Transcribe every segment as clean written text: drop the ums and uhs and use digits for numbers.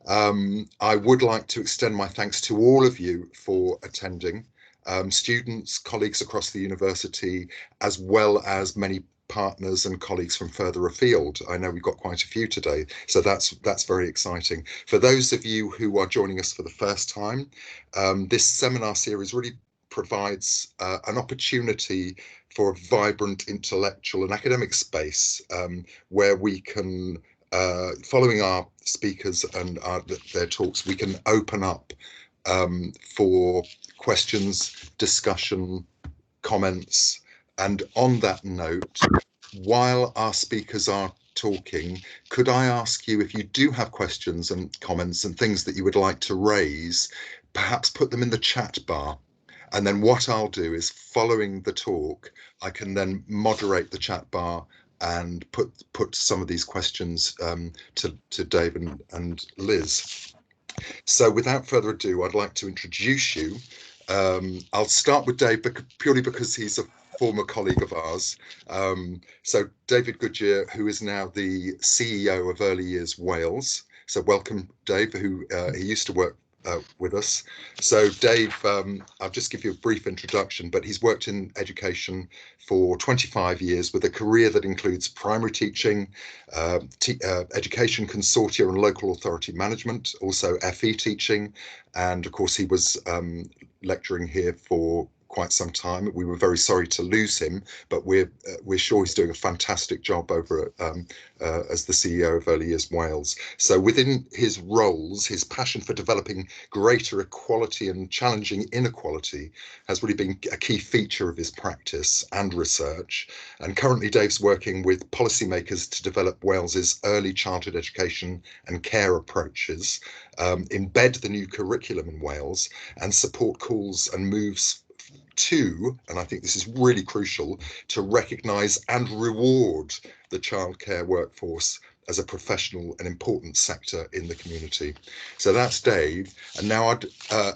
I would like to extend my thanks to all of you for attending, students, colleagues across the university, as well as many partners and colleagues from further afield. I know we've got quite a few today, so that's very exciting. For those of you who are joining us for the first time, this seminar series really provides an opportunity for a vibrant intellectual and academic space where we can, following our speakers and their talks, we can open up for questions, discussion, comments. And on that note, while our speakers are talking, could I ask you, if you do have questions and comments and things that you would like to raise, perhaps put them in the chat bar. And then what I'll do is, following the talk, I can then moderate the chat bar and put some of these questions to Dave and Liz. So without further ado, I'd like to introduce you. I'll start with Dave purely because he's a former colleague of ours. So David Goodger, who is now the CEO of Early Years Wales. So welcome, Dave, who he used to work with us. So Dave, I'll just give you a brief introduction, but he's worked in education for 25 years with a career that includes primary teaching, education consortia and local authority management, also FE teaching, and of course he was lecturing here for quite some time. We were very sorry to lose him, but we're sure he's doing a fantastic job over as the CEO of Early Years Wales. So within his roles, his passion for developing greater equality and challenging inequality has really been a key feature of his practice and research. And currently Dave's working with policymakers to develop Wales's early childhood education and care approaches, embed the new curriculum in Wales, and support calls and moves to, and I think this is really crucial, to recognise and reward the childcare workforce as a professional and important sector in the community. So that's Dave. And now I'd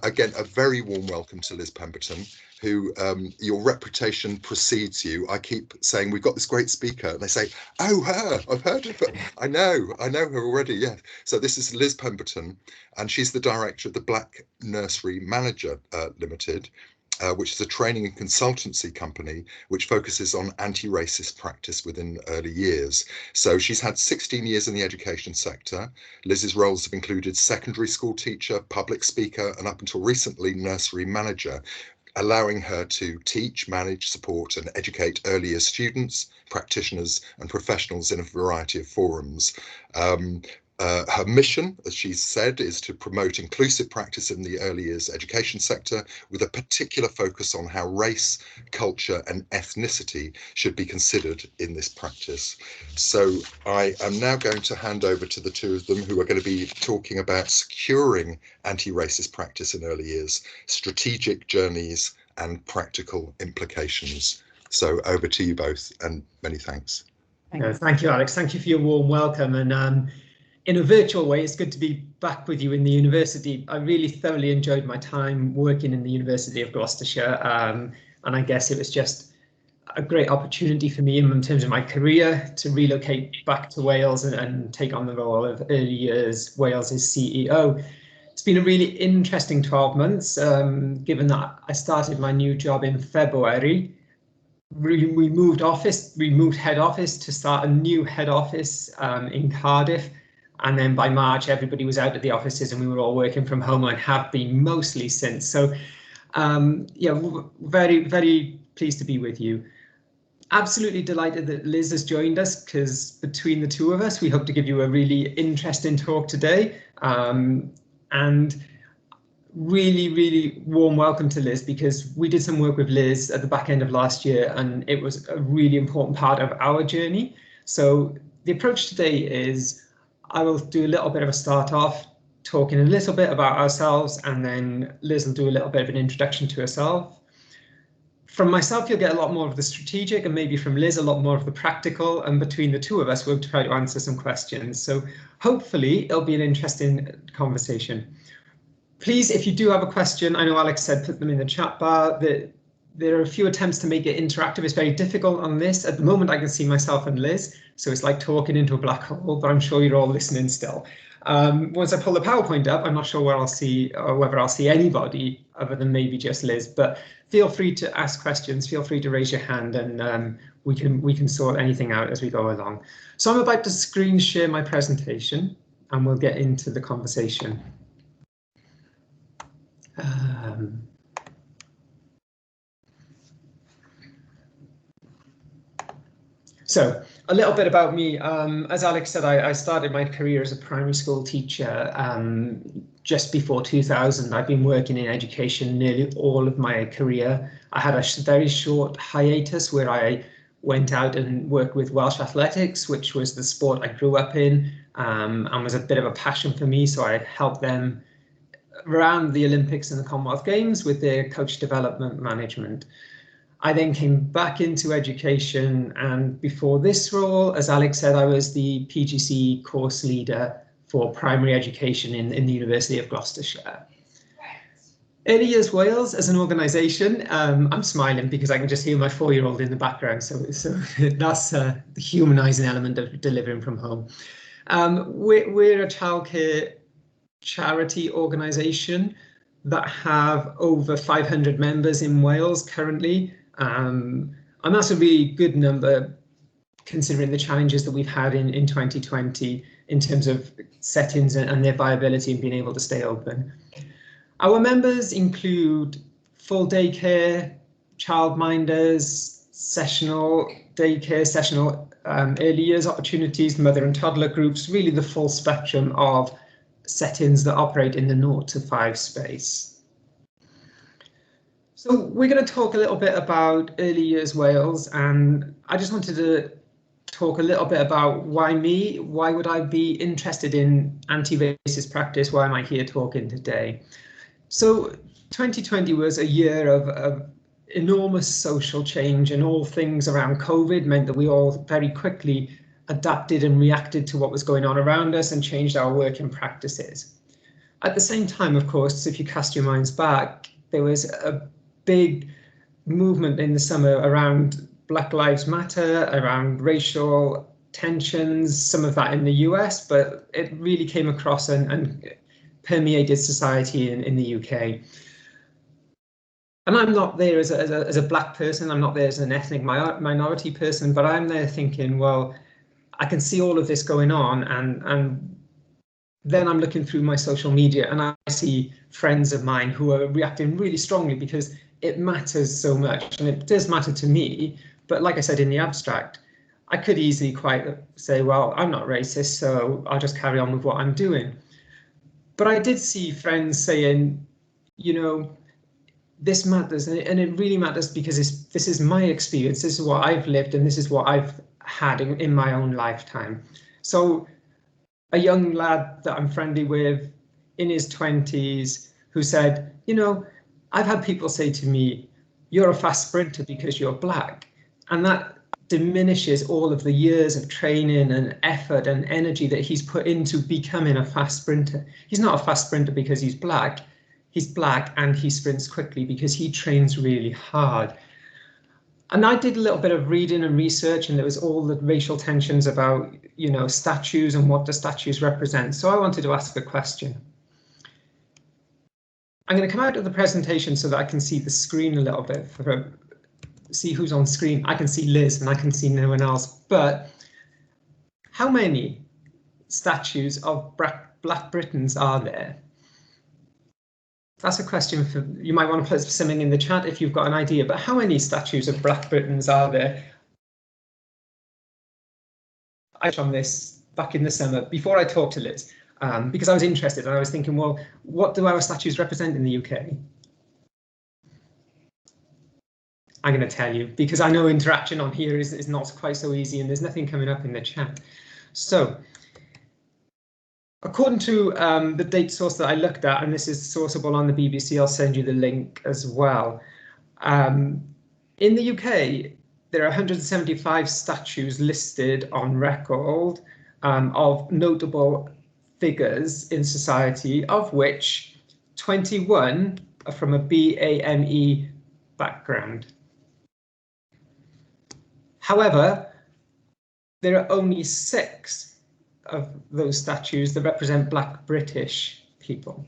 again a very warm welcome to Liz Pemberton, who your reputation precedes you. I keep saying we've got this great speaker, and they say, "Oh, her! I've heard of her. I know her already." Yeah. So this is Liz Pemberton, and she's the director of the Black Nursery Manager Limited, which is a training and consultancy company which focuses on anti-racist practice within early years. So she's had 16 years in the education sector. Liz's roles have included secondary school teacher, public speaker, and up until recently, nursery manager, allowing her to teach, manage, support, and educate early years students, practitioners, and professionals in a variety of forums. Her mission, as she said, is to promote inclusive practice in the early years education sector, with a particular focus on how race, culture, and ethnicity should be considered in this practice. So I am now going to hand over to the two of them, who are going to be talking about securing anti-racist practice in early years, strategic journeys, and practical implications. So over to you both, and many thanks. Thank you, Alex. Thank you for your warm welcome. And in a virtual way, it's good to be back with you in the university. I really thoroughly enjoyed my time working in the University of Gloucestershire, and I guess it was just a great opportunity for me in terms of my career to relocate back to Wales and take on the role of Early Years Wales's CEO. It's been a really interesting 12 months, given that I started my new job in February. We moved head office to start a new head office in Cardiff. And then by March, everybody was out of the offices and we were all working from home, and have been mostly since. So, yeah, very, very pleased to be with you. Absolutely delighted that Liz has joined us, because between the two of us, we hope to give you a really interesting talk today. And really, really warm welcome to Liz, because we did some work with Liz at the back end of last year, and it was a really important part of our journey. So the approach today is, I will do a little bit of a start off, talking a little bit about ourselves, and then Liz will do a little bit of an introduction to herself. From myself, you'll get a lot more of the strategic, and maybe from Liz, a lot more of the practical. And between the two of us, we'll try to answer some questions. So hopefully it'll be an interesting conversation. Please, if you do have a question, I know Alex said put them in the chat bar. The there are a few attempts to make it interactive. It's very difficult on this. At the moment, I can see myself and Liz, so it's like talking into a black hole, but I'm sure you're all listening still. Once I pull the PowerPoint up, I'm not sure where I'll see, or whether I'll see anybody other than maybe just Liz, but feel free to ask questions, feel free to raise your hand, and we can sort anything out as we go along. So I'm about to screen share my presentation and we'll get into the conversation. So a little bit about me. As Alex said, I started my career as a primary school teacher just before 2000. I've been working in education nearly all of my career. I had a very short hiatus where I went out and worked with Welsh athletics, which was the sport I grew up in, and was a bit of a passion for me. So I helped them around the Olympics and the Commonwealth Games with their coach development management. I then came back into education, and before this role, as Alex said, I was the PGC course leader for primary education in the University of Gloucestershire. Early Years Wales as an organisation, I'm smiling because I can just hear my 4-year-old in the background, so that's the humanising element of delivering from home. We're a childcare charity organisation that have over 500 members in Wales currently. And that's a really good number considering the challenges that we've had in 2020 in terms of settings and their viability and being able to stay open. Our members include full daycare, childminders, sessional daycare, sessional early years opportunities, mother and toddler groups, really the full spectrum of settings that operate in the 0 to 5 space. So we're going to talk a little bit about Early Years Wales, and I just wanted to talk a little bit about why me, why would I be interested in anti-racist practice, why am I here talking today? So 2020 was a year of enormous social change, and all things around COVID meant that we all very quickly adapted and reacted to what was going on around us and changed our working practices. At the same time, of course, if you cast your minds back, there was a big movement in the summer around Black Lives Matter, around racial tensions, some of that in the US, but it really came across and permeated society in the UK. And I'm not there as a black person, I'm not there as an ethnic minority person, but I'm there thinking, well, I can see all of this going on, and then I'm looking through my social media and I see friends of mine who are reacting really strongly because it matters so much, and it does matter to me. But like I said, in the abstract, I could easily quite say, well, I'm not racist, so I'll just carry on with what I'm doing. But I did see friends saying, you know, this matters, and it really matters because this is my experience, this is what I've lived, and this is what I've had in my own lifetime. So a young lad that I'm friendly with in his 20s who said, you know, I've had people say to me, you're a fast sprinter because you're black. And that diminishes all of the years of training and effort and energy that he's put into becoming a fast sprinter. He's not a fast sprinter because he's black and he sprints quickly because he trains really hard. And I did a little bit of reading and research, and there was all the racial tensions about, you know, statues and what the statues represent. So I wanted to ask a question. I'm going to come out of the presentation so that I can see the screen a little bit, see who's on screen. I can see Liz and I can see no one else. But how many statues of Black Britons are there? That's a question for, you might want to put something in the chat if you've got an idea, but how many statues of Black Britons are there? I touched on this back in the summer before I talked to Liz, because I was interested and I was thinking, well, what do our statues represent in the UK? I'm going to tell you, because I know interaction on here is not quite so easy and there's nothing coming up in the chat. So, according to the data source that I looked at, and this is sourceable on the BBC, I'll send you the link as well. In the UK, there are 175 statues listed on record of notable figures in society, of which 21 are from a BAME background. However, there are only 6 of those statues that represent Black British people.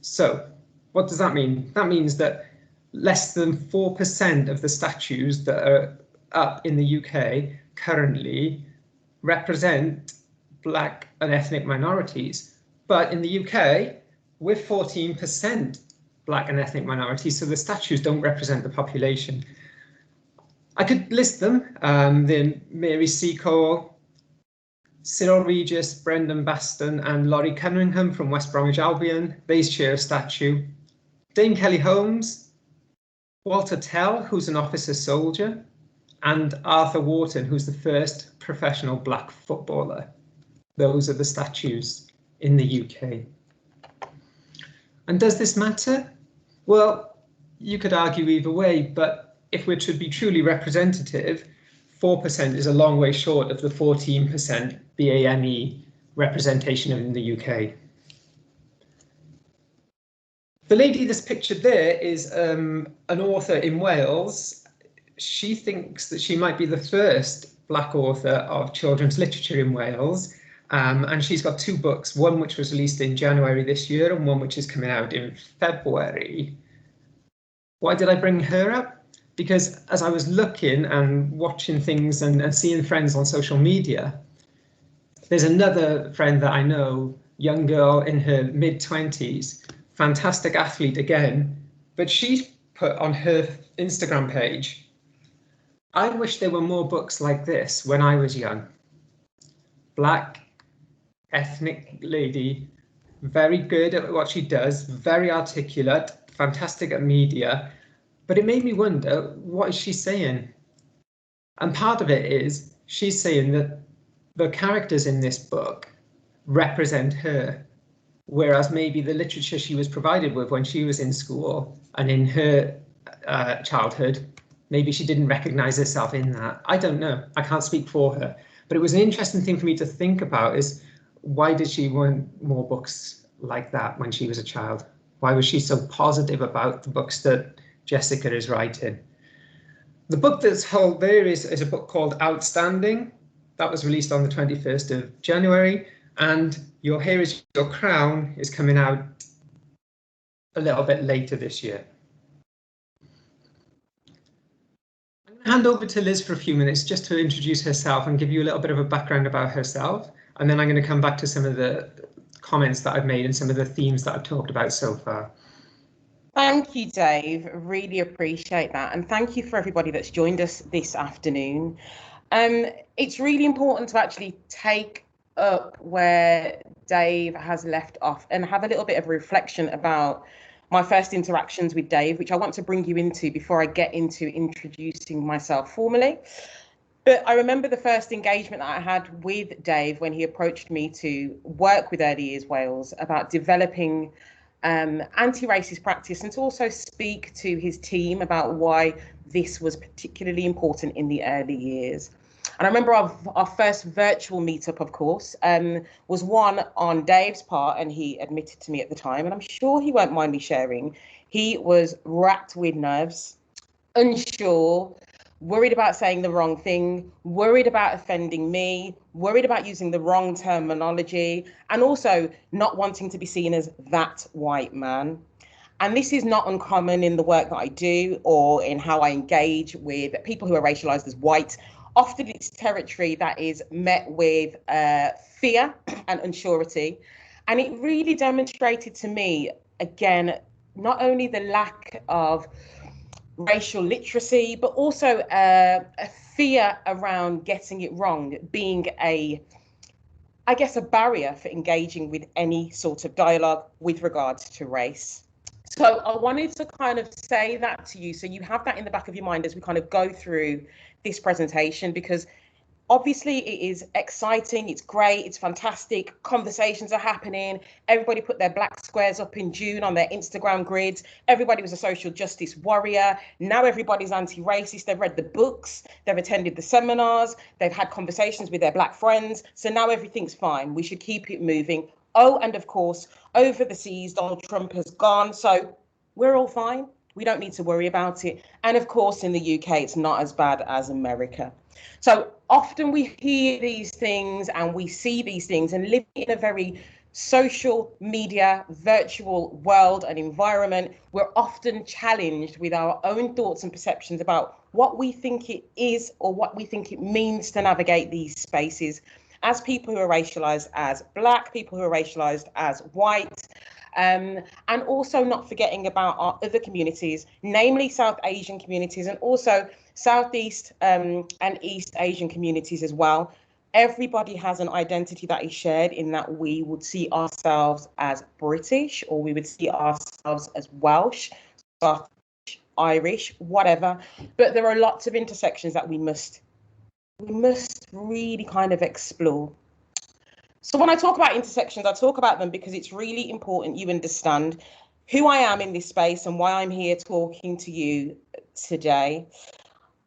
So what does that mean? That means that less than 4% of the statues that are up in the UK currently represent Black and ethnic minorities. But in the UK, we're 14% Black and ethnic minorities, so the statues don't represent the population. I could list them, the Mary Seacole, Cyril Regis, Brendan Baston and Laurie Cunningham from West Bromwich Albion. They share a statue. Dame Kelly Holmes, Walter Tell, who's an officer soldier, and Arthur Wharton, who's the first professional Black footballer. Those are the statues in the UK. And does this matter? Well, you could argue either way, but if we're to be truly representative, 4% is a long way short of the 14% BAME representation in the UK. The lady that's pictured there is an author in Wales. She thinks that she might be the first Black author of children's literature in Wales. And she's got 2 books, one which was released in January this year and one which is coming out in February. Why did I bring her up? Because as I was looking and watching things and seeing friends on social media, there's another friend that I know, young girl in her mid-20s, fantastic athlete again, but she put on her Instagram page, I wish there were more books like this when I was young. Black, ethnic lady, very good at what she does, very articulate, fantastic at media, but it made me wonder, what is she saying? And part of it is she's saying that the characters in this book represent her, whereas maybe the literature she was provided with when she was in school and in her childhood, maybe she didn't recognize herself in that. I don't know. I can't speak for her. But it was an interesting thing for me to think about is, why did she want more books like that when she was a child? Why was she so positive about the books that Jessica is writing? The book that's held there is a book called Outstanding. That was released on the 21st of January. And Your Hair Is Your Crown is coming out a little bit later this year. I'm going to hand over to Liz for a few minutes just to introduce herself and give you a little bit of a background about herself. And then I'm going to come back to some of the comments that I've made and some of the themes that I've talked about so far. Thank you, Dave. Really appreciate that. And thank you for everybody that's joined us this afternoon. It's really important to actually take up where Dave has left off and have a little bit of a reflection about my first interactions with Dave, which I want to bring you into before I get into introducing myself formally. But I remember the first engagement that I had with Dave when he approached me to work with Early Years Wales about developing anti-racist practice and to also speak to his team about why this was particularly important in the early years. And I remember our first virtual meetup, of course, was one on Dave's part, and he admitted to me at the time, and I'm sure he won't mind me sharing, he was racked with nerves, unsure, worried about saying the wrong thing, worried about offending me, worried about using the wrong terminology, and also not wanting to be seen as that white man. And this is not uncommon in the work that I do or in how I engage with people who are racialized as white. Often it's territory that is met with fear and unsurety. And it really demonstrated to me, again, not only the lack of racial literacy, but also a fear around getting it wrong, being a barrier for engaging with any sort of dialogue with regards to race. So I wanted to kind of say that to you, so you have that in the back of your mind as we kind of go through this presentation, because obviously it is exciting, it's great, it's fantastic, conversations are happening, everybody put their black squares up in June on their Instagram grids, everybody was a social justice warrior, now everybody's anti-racist, they've read the books, they've attended the seminars, they've had conversations with their black friends, so now everything's fine, we should keep it moving. Oh, and of course, over the seas, Donald Trump has gone, so we're all fine, We don't need to worry about it. And of course, in the UK, it's not as bad as America. So often we hear these things and we see these things, and living in a very social media, virtual world and environment, we're often challenged with our own thoughts and perceptions about what we think it is or what we think it means to navigate these spaces as people who are racialized as Black, people who are racialized as white, and also not forgetting about our other communities, namely South Asian communities and also Southeast and East Asian communities as well. Everybody has an identity that is shared in that we would see ourselves as British, or we would see ourselves as Welsh, Scottish, Irish, whatever. But there are lots of intersections that we must really kind of explore. So when I talk about intersections, I talk about them because it's really important you understand who I am in this space and why I'm here talking to you today.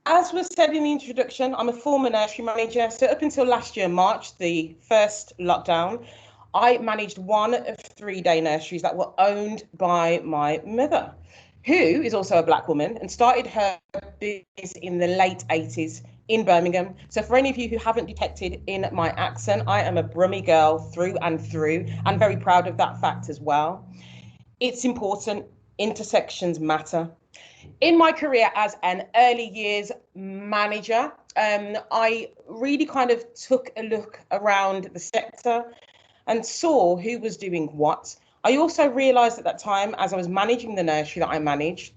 As was said in the introduction, I'm a former nursery manager. So up until last year, March, the first lockdown, I managed one of 3-day nurseries that were owned by my mother, who is also a Black woman and started her business in the late 80s in Birmingham. So for any of you who haven't detected in my accent, I am a Brummie girl through and through, and very proud of that fact as well. It's important. Intersections matter. In my career as an early years manager, I really kind of took a look around the sector and saw who was doing what. I also realised at that time, as I was managing the nursery that I managed,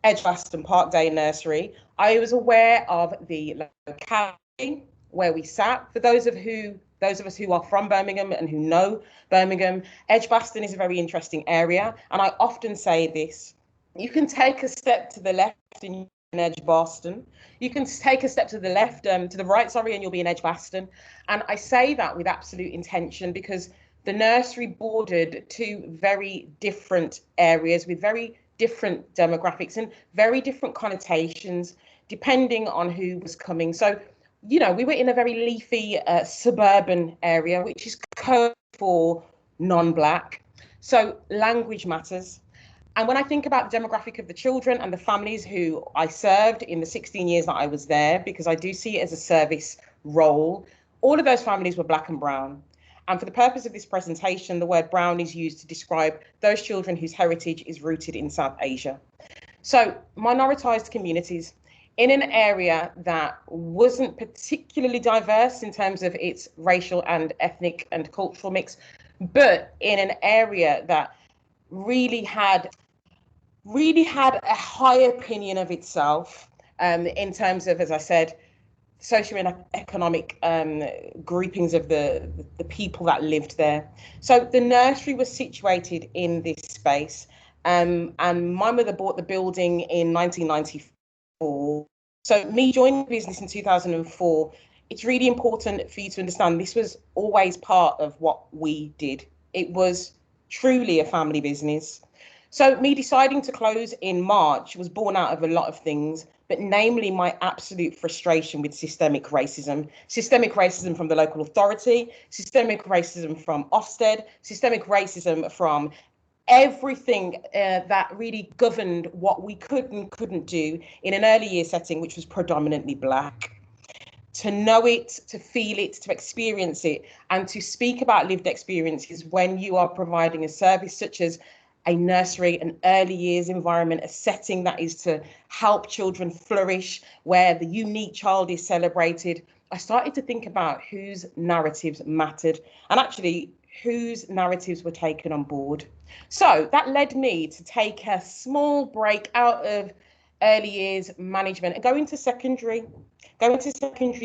Edgbaston Parkdale Nursery, I was aware of the locality where we sat. For those of us who are from Birmingham and who know Birmingham, Edgbaston is a very interesting area. And I often say this: you can take a step to the left in Edgbaston. You can take a step to the left, to the right, sorry, and you'll be in Edgbaston. And I say that with absolute intention because the nursery bordered 2 very different areas with very different demographics and very different connotations depending on who was coming. So, you know, we were in a very leafy suburban area, which is code for non-Black. So language matters. And when I think about the demographic of the children and the families who I served in the 16 years that I was there, because I do see it as a service role, all of those families were Black and brown. And for the purpose of this presentation, the word brown is used to describe those children whose heritage is rooted in South Asia. So minoritized communities in an area that wasn't particularly diverse in terms of its racial and ethnic and cultural mix, but in an area that really had a high opinion of itself in terms of, as I said, socioeconomic groupings of the people that lived there. So the nursery was situated in this space, and my mother bought the building in 1994. So me joining the business in 2004, it's really important for you to understand this was always part of what we did. It was truly a family business. So me deciding to close in March was born out of a lot of things, but namely my absolute frustration with systemic racism from the local authority, systemic racism from Ofsted, systemic racism from everything that really governed what we could and couldn't do in an early year setting, which was predominantly Black. To know it, to feel it, to experience it, and to speak about lived experiences when you are providing a service such as a nursery, an early years environment, a setting that is to help children flourish, where the unique child is celebrated, I started to think about whose narratives mattered and actually whose narratives were taken on board. So that led me to take a small break out of early years management and go into secondary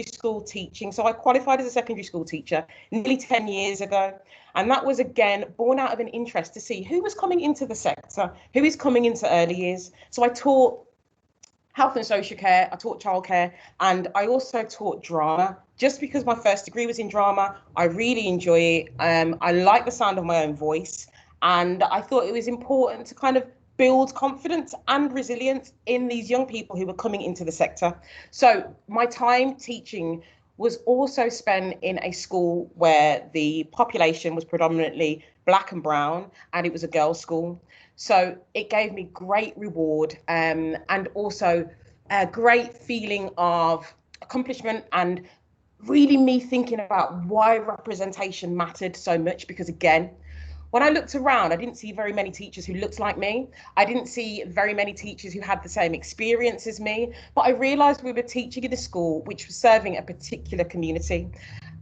school teaching. So I qualified as a secondary school teacher nearly 10 years ago. And that was, again, born out of an interest to see who was coming into the sector, who is coming into early years. So I taught health and social care, I taught childcare, and I also taught drama. Just because my first degree was in drama, I really enjoy it. I like the sound of my own voice. And I thought it was important to kind of build confidence and resilience in these young people who were coming into the sector. So my time teaching was also spent in a school where the population was predominantly Black and brown, and it was a girls' school. So it gave me great reward, and also a great feeling of accomplishment, and really me thinking about why representation mattered so much. Because again, when I looked around, I didn't see very many teachers who looked like me. I didn't see very many teachers who had the same experience as me, but I realised we were teaching in a school which was serving a particular community.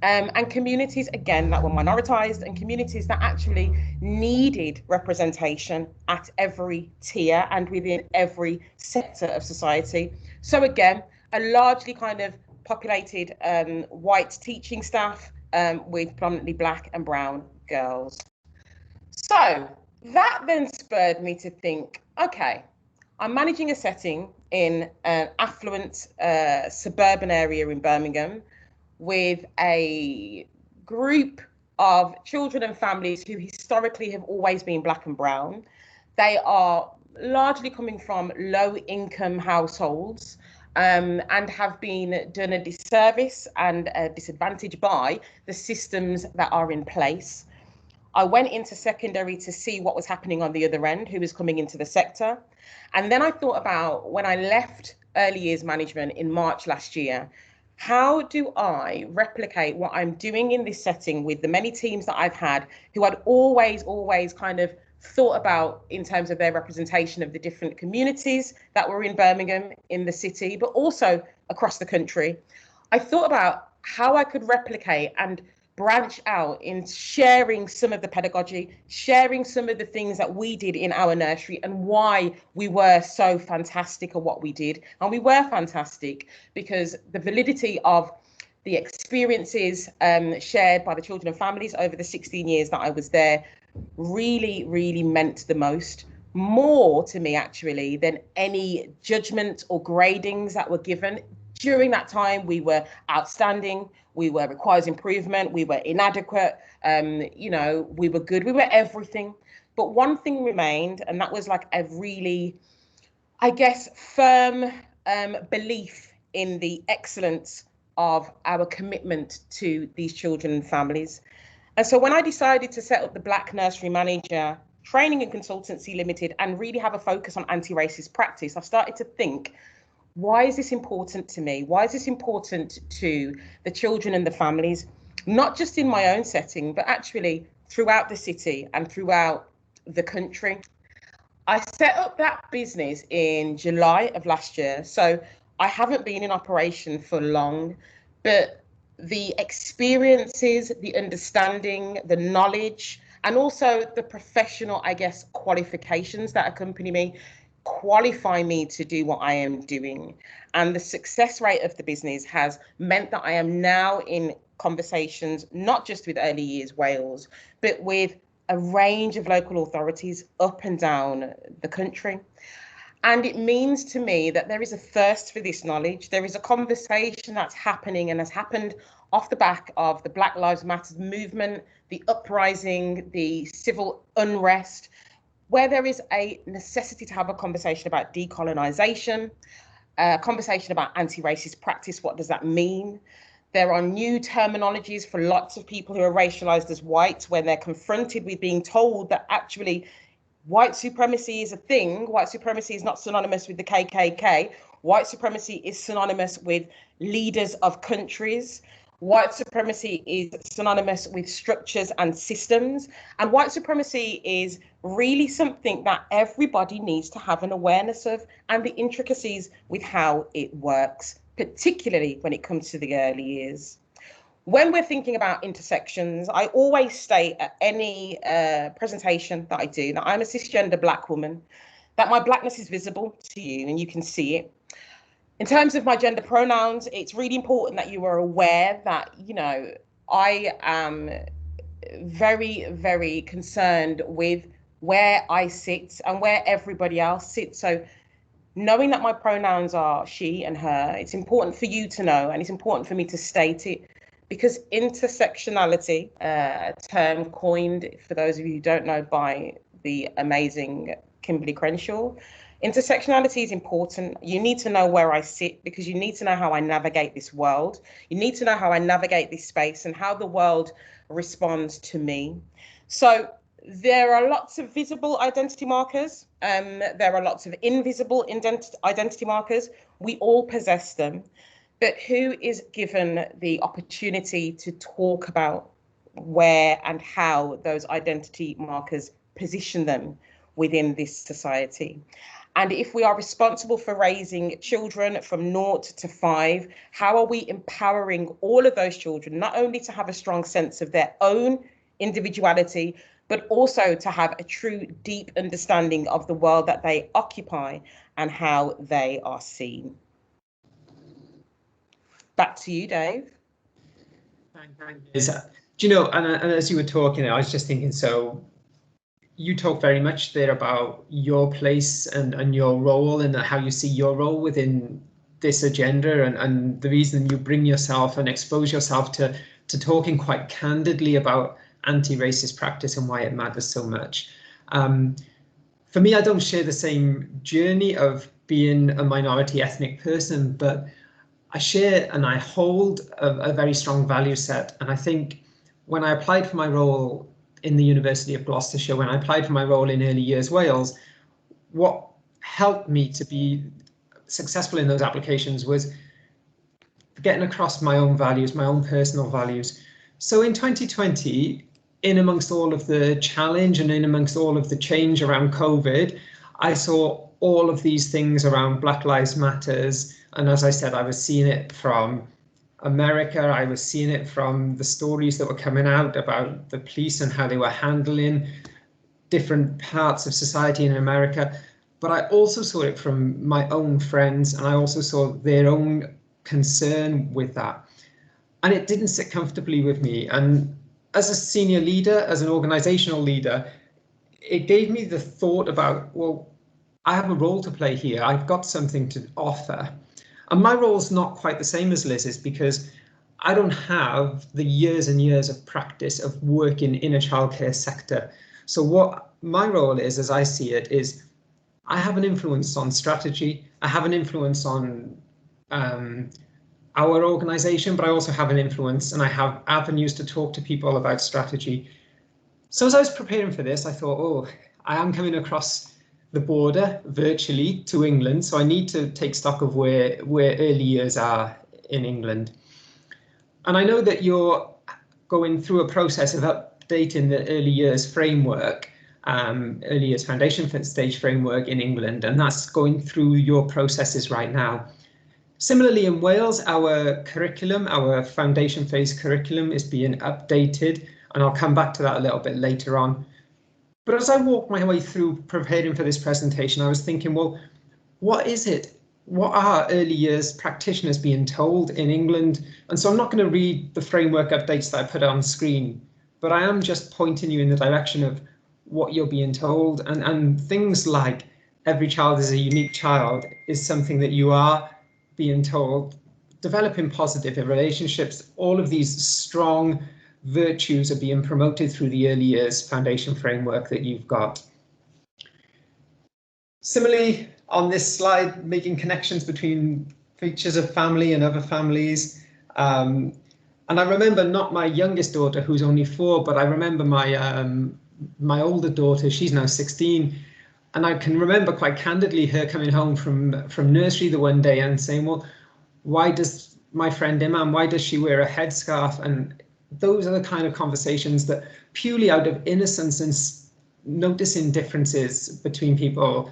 And communities, again, that were minoritized, and communities that actually needed representation at every tier and within every sector of society. So again, a largely kind of populated white teaching staff with predominantly black and brown girls. So that then spurred me to think, okay, I'm managing a setting in an affluent suburban area in Birmingham with a group of children and families who historically have always been black and brown. They are largely coming from low income households and have been done a disservice and a disadvantage by the systems that are in place. I went into secondary to see what was happening on the other end, who was coming into the sector. And then I thought about, when I left early years management in March last year, how do I replicate what I'm doing in this setting with the many teams that I've had who I'd always kind of thought about in terms of their representation of the different communities that were in Birmingham, in the city, but also across the country. I thought about how I could replicate and branch out in sharing some of the pedagogy, sharing some of the things that we did in our nursery and why we were so fantastic at what we did. And we were fantastic because the validity of the experiences shared by the children and families over the 16 years that I was there really meant the most. More to me, actually, than any judgment or gradings that were given. During that time, we were outstanding, we were requires improvement, we were inadequate, we were good, we were everything. But one thing remained, and that was like a really, I guess, firm belief in the excellence of our commitment to these children and families. And so when I decided to set up the Black Nursery Manager Training and Consultancy Limited and really have a focus on anti-racist practice, I started to think, why is this important to me? Why is this important to the children and the families, not just in my own setting, but actually throughout the city and throughout the country? I set up that business in July of last year. So I haven't been in operation for long, but the experiences, the understanding, the knowledge, and also the professional, I guess, qualifications that accompany me qualify me to do what I am doing. And the success rate of the business has meant that I am now in conversations, not just with Early Years Wales, but with a range of local authorities up and down the country. And it means to me that there is a thirst for this knowledge. There is a conversation that's happening and has happened off the back of the Black Lives Matter movement, the uprising, the civil unrest, where there is a necessity to have a conversation about decolonisation, a conversation about anti-racist practice. What does that mean? There are new terminologies for lots of people who are racialised as white when they're confronted with being told that actually white supremacy is a thing. White supremacy is not synonymous with the KKK. White supremacy is synonymous with leaders of countries. White supremacy is synonymous with structures and systems. And white supremacy is really something that everybody needs to have an awareness of, and the intricacies with how it works, particularly when it comes to the early years. When we're thinking about intersections, I always state at any presentation that I do that I'm a cisgender Black woman, that my Blackness is visible to you and you can see it. In terms of my gender pronouns, it's really important that you are aware that, I am very concerned with where I sit and where everybody else sits. So knowing that my pronouns are she and her, it's important for you to know, and it's important for me to state it, because intersectionality, a term coined, for those of you who don't know, by the amazing Kimberly Crenshaw, intersectionality is important. You need to know where I sit, because you need to know how I navigate this world. You need to know how I navigate this space and how the world responds to me. So There are lots of visible identity markers. There are lots of invisible identity markers. We all possess them, but who is given the opportunity to talk about where and how those identity markers position them within this society? And if we are responsible for raising children from 0 to 5, how are we empowering all of those children, not only to have a strong sense of their own individuality, but also to have a true deep understanding of the world that they occupy and how they are seen? Back to you, Dave. Thank you. Do you know, and as you were talking, I was just thinking, so you talk very much there about your place and your role and how you see your role within this agenda, and the reason you bring yourself and expose yourself to talking quite candidly about anti-racist practice and why it matters so much. For me, I don't share the same journey of being a minority ethnic person, but I share and I hold a very strong value set. And I think when I applied for my role in the University of Gloucestershire, when I applied for my role in Early Years Wales, what helped me to be successful in those applications was getting across my own values, my own personal values. So in 2020, in amongst all of the challenge and in amongst all of the change around COVID, I saw all of these things around Black Lives Matters. And as I said, I was seeing it from America. I was seeing it from the stories that were coming out about the police and how they were handling different parts of society in America. But I also saw it from my own friends, and I also saw their own concern with that. And it didn't sit comfortably with me. And as a senior leader, as an organizational leader, it gave me the thought about, well, I have a role to play here. I've got something to offer. And my role is not quite the same as Liz's, because I don't have the years and years of practice of working in a childcare sector. So what my role is, as I see it, is I have an influence on strategy. I have an influence on our organization, but I also have an influence and I have avenues to talk to people about strategy. So as I was preparing for this, I thought, oh, I am coming across the border virtually to England, so I need to take stock of where early years are in England. And I know that you're going through a process of updating the early years framework, early years foundation stage framework in England, and that's going through your processes right now. Similarly, in Wales, our curriculum, our foundation phase curriculum, is being updated, and I'll come back to that a little bit later on. But as I walked my way through preparing for this presentation, I was thinking, well, what is it? What are early years practitioners being told in England? And so I'm not going to read the framework updates that I put on screen, but I am just pointing you in the direction of what you're being told. And things like every child is a unique child is something that you are being told. Developing positive relationships, all of these strong virtues are being promoted through the early years foundation framework that you've got. Similarly, on this slide, making connections between features of family and other families. And I remember not my youngest daughter, who's only 4, but I remember my older daughter, she's now 16. And I can remember quite candidly her coming home from nursery the one day and saying, well, why does my friend Imam, why does she wear a headscarf? And those are the kind of conversations that purely out of innocence and noticing differences between people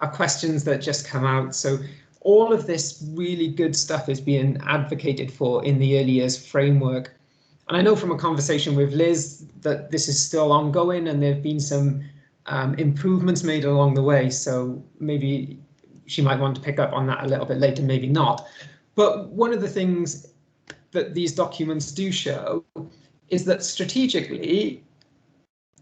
are questions that just come out. So all of this really good stuff is being advocated for in the early years framework. And I know from a conversation with Liz that this is still ongoing and there have been some improvements made along the way. So maybe she might want to pick up on that a little bit later, maybe not. But one of the things that these documents do show is that strategically,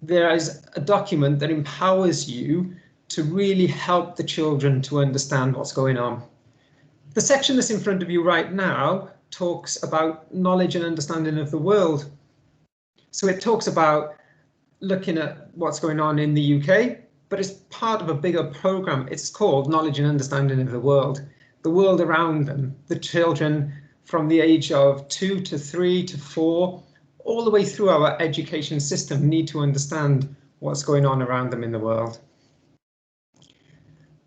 there is a document that empowers you to really help the children to understand what's going on. The section that's in front of you right now talks about knowledge and understanding of the world. So it talks about looking at what's going on in the UK, but it's part of a bigger program. It's called Knowledge and Understanding of the world around them, the children from the age of 2 to 3 to 4, all the way through our education system need to understand what's going on around them in the world.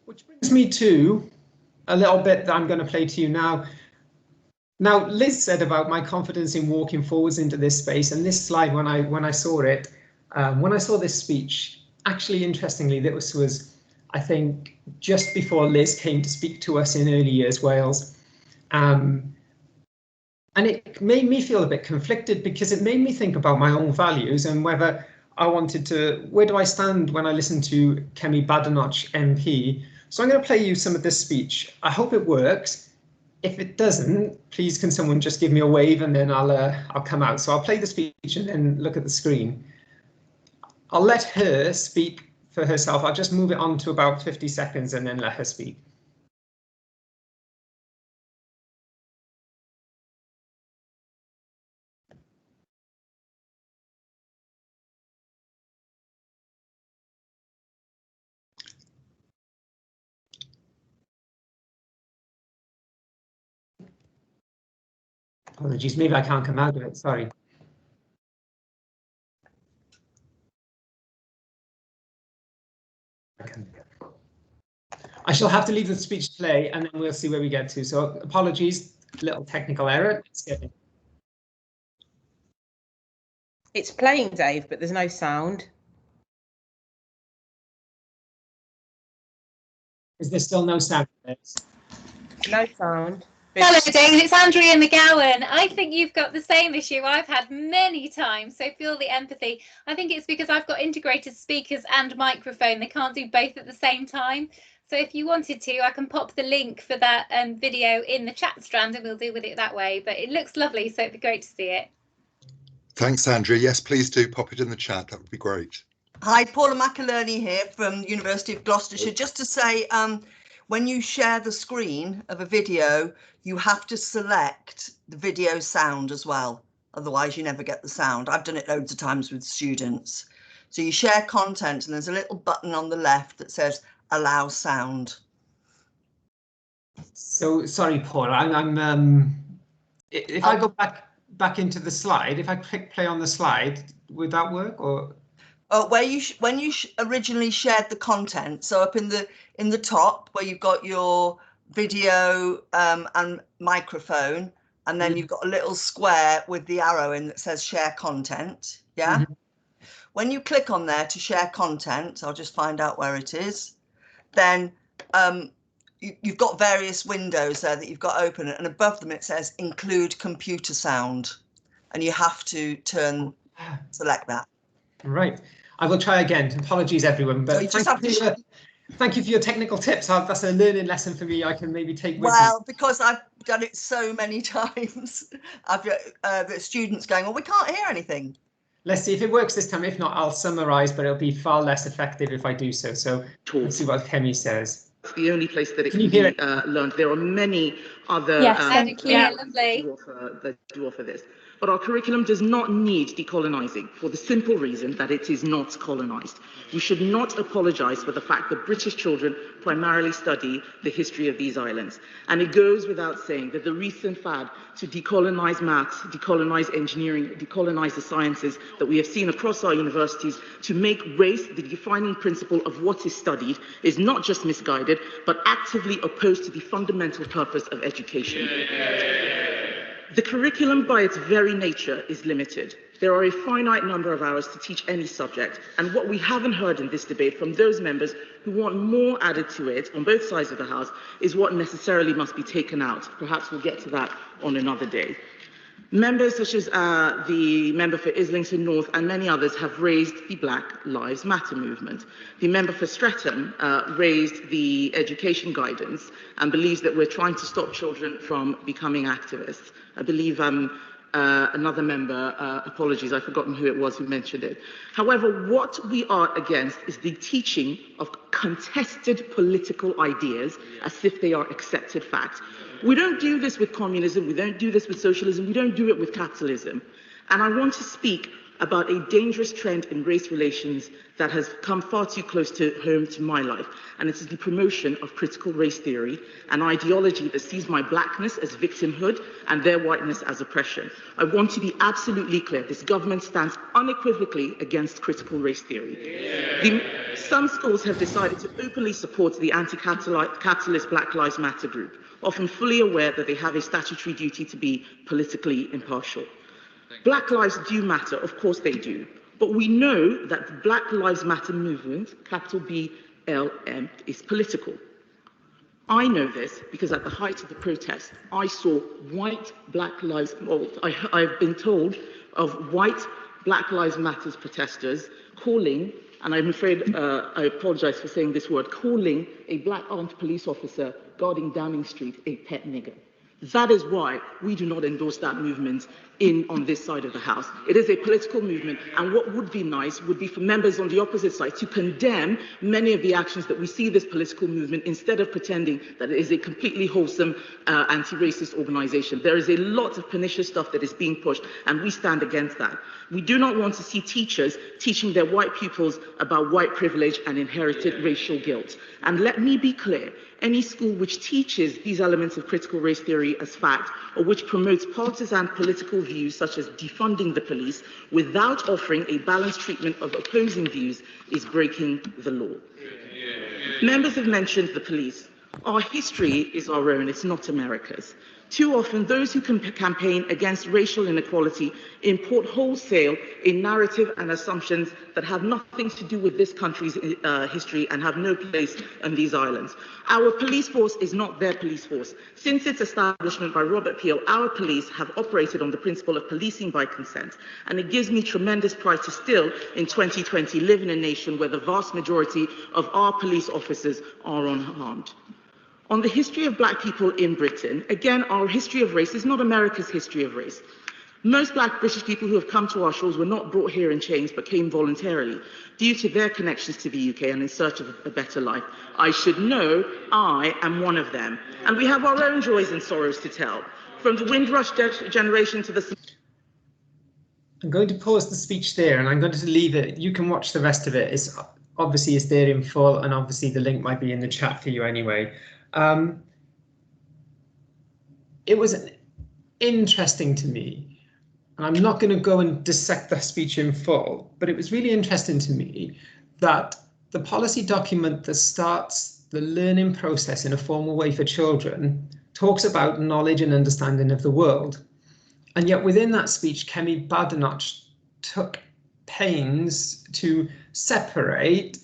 Which brings me to a little bit that I'm going to play to you now. Now, Liz said about my confidence in walking forwards into this space, and this slide, when I saw it, when I saw this speech, actually, interestingly, this was, I think, just before Liz came to speak to us in Early Years Wales. And it made me feel a bit conflicted, because it made me think about my own values and whether I wanted to, where do I stand when I listen to Kemi Badenoch MP? So I'm going to play you some of this speech. I hope it works. If it doesn't, please can someone just give me a wave, and then I'll come out. So I'll play the speech and then look at the screen. I'll let her speak for herself. I'll just move it on to about 50 seconds and then let her speak. Apologies, maybe I can't come out of it, sorry. I shall have to leave the speech play, and then we'll see where we get to. So apologies, little technical error. Let's get it. It's playing, Dave, but there's no sound. Is there still no sound? No sound. Hello, Dave. It's Andrea McGowan. I think you've got the same issue I've had many times, so feel the empathy. I think it's because I've got integrated speakers and microphone. They can't do both at the same time. So if you wanted to, I can pop the link for that video in the chat strand, and we'll deal with it that way. But it looks lovely, so it'd be great to see it. Thanks, Andrea. Yes, please do pop it in the chat. That would be great. Hi, Paula McInerney here from the University of Gloucestershire. Just to say, when you share the screen of a video, you have to select the video sound as well. Otherwise, you never get the sound. I've done it loads of times with students. So you share content, and there's a little button on the left that says allow sound. So sorry, Paul. If I go back into the slide, if I click play on the slide, would that work? Or when you originally shared the content, so up in the top where you've got your video and microphone, and then you've got a little square with the arrow in that says share content. Yeah. Mm-hmm. When you click on there to share content, I'll just find out where it is. Then you've got various windows there that you've got open, and above them it says include computer sound, and you have to select that. Right. I will try again. Apologies, everyone. But so thank you for your technical tips. That's a learning lesson for me. I can maybe take with me. Well, because I've done it so many times, I've got students going, well, we can't hear anything. Let's see if it works this time. If not, I'll summarise, but it'll be far less effective if I do so. So let's see what Kemi says. It's the only place that it can be learned. There are many other lovely. that do offer this. But our curriculum does not need decolonising for the simple reason that it is not colonised. We should not apologise for the fact that British children primarily study the history of these islands. And it goes without saying that the recent fad to decolonise maths, decolonise engineering, decolonise the sciences that we have seen across our universities to make race the defining principle of what is studied is not just misguided, but actively opposed to the fundamental purpose of education. The curriculum by its very nature is limited. There are a finite number of hours to teach any subject, and what we haven't heard in this debate from those members who want more added to it on both sides of the House is what necessarily must be taken out. Perhaps we'll get to that on another day. Members such as the member for Islington North and many others have raised the Black Lives Matter movement. The member for Streatham raised the education guidance and believes that we're trying to stop children from becoming activists. I believe another member, apologies, I've forgotten who it was who mentioned it. However, what we are against is the teaching of contested political ideas as if they are accepted facts. We don't do this with communism, we don't do this with socialism, we don't do it with capitalism. And I want to speak about a dangerous trend in race relations that has come far too close to home to my life, and it is the promotion of critical race theory, an ideology that sees my blackness as victimhood and their whiteness as oppression. I want to be absolutely clear, this government stands unequivocally against critical race theory. Some schools have decided to openly support the anti-capitalist Black Lives Matter group, often fully aware that they have a statutory duty to be politically impartial. Black lives do matter, of course they do, but we know that the Black Lives Matter movement, capital BLM, is political. I know this because at the height of the protest, I saw white Black Lives, I've been told of white Black Lives Matter protesters calling, and I'm afraid I apologize for saying this word, calling a black armed police officer guarding Downing Street a pet nigger. That is why we do not endorse that movement on this side of the House. It is a political movement, and what would be nice would be for members on the opposite side to condemn many of the actions that we see this political movement instead of pretending that it is a completely wholesome anti-racist organization. There is a lot of pernicious stuff that is being pushed, and we stand against that. We do not want to see teachers teaching their white pupils about white privilege and inherited racial guilt. And let me be clear, any school which teaches these elements of critical race theory as fact, or which promotes partisan political views such as defunding the police without offering a balanced treatment of opposing views, is breaking the law. Members have mentioned the police. Our history is our own, it's not America's. Too often, those who campaign against racial inequality import wholesale a narrative and assumptions that have nothing to do with this country's history and have no place on these islands. Our police force is not their police force. Since its establishment by Robert Peel, our police have operated on the principle of policing by consent. And it gives me tremendous pride to still, in 2020, live in a nation where the vast majority of our police officers are unharmed. On the history of black people in Britain, again, our history of race is not America's history of race. Most black British people who have come to our shores were not brought here in chains, but came voluntarily due to their connections to the UK and in search of a better life. I should know I am one of them. And we have our own joys and sorrows to tell. From the Windrush generation to the... I'm going to pause the speech there and I'm going to leave it. You can watch the rest of it. Obviously it's there in full, and obviously the link might be in the chat for you anyway. It was interesting to me, and I'm not going to go and dissect the speech in full, but it was really interesting to me that the policy document that starts the learning process in a formal way for children talks about knowledge and understanding of the world. And yet within that speech, Kemi Badenoch took pains to separate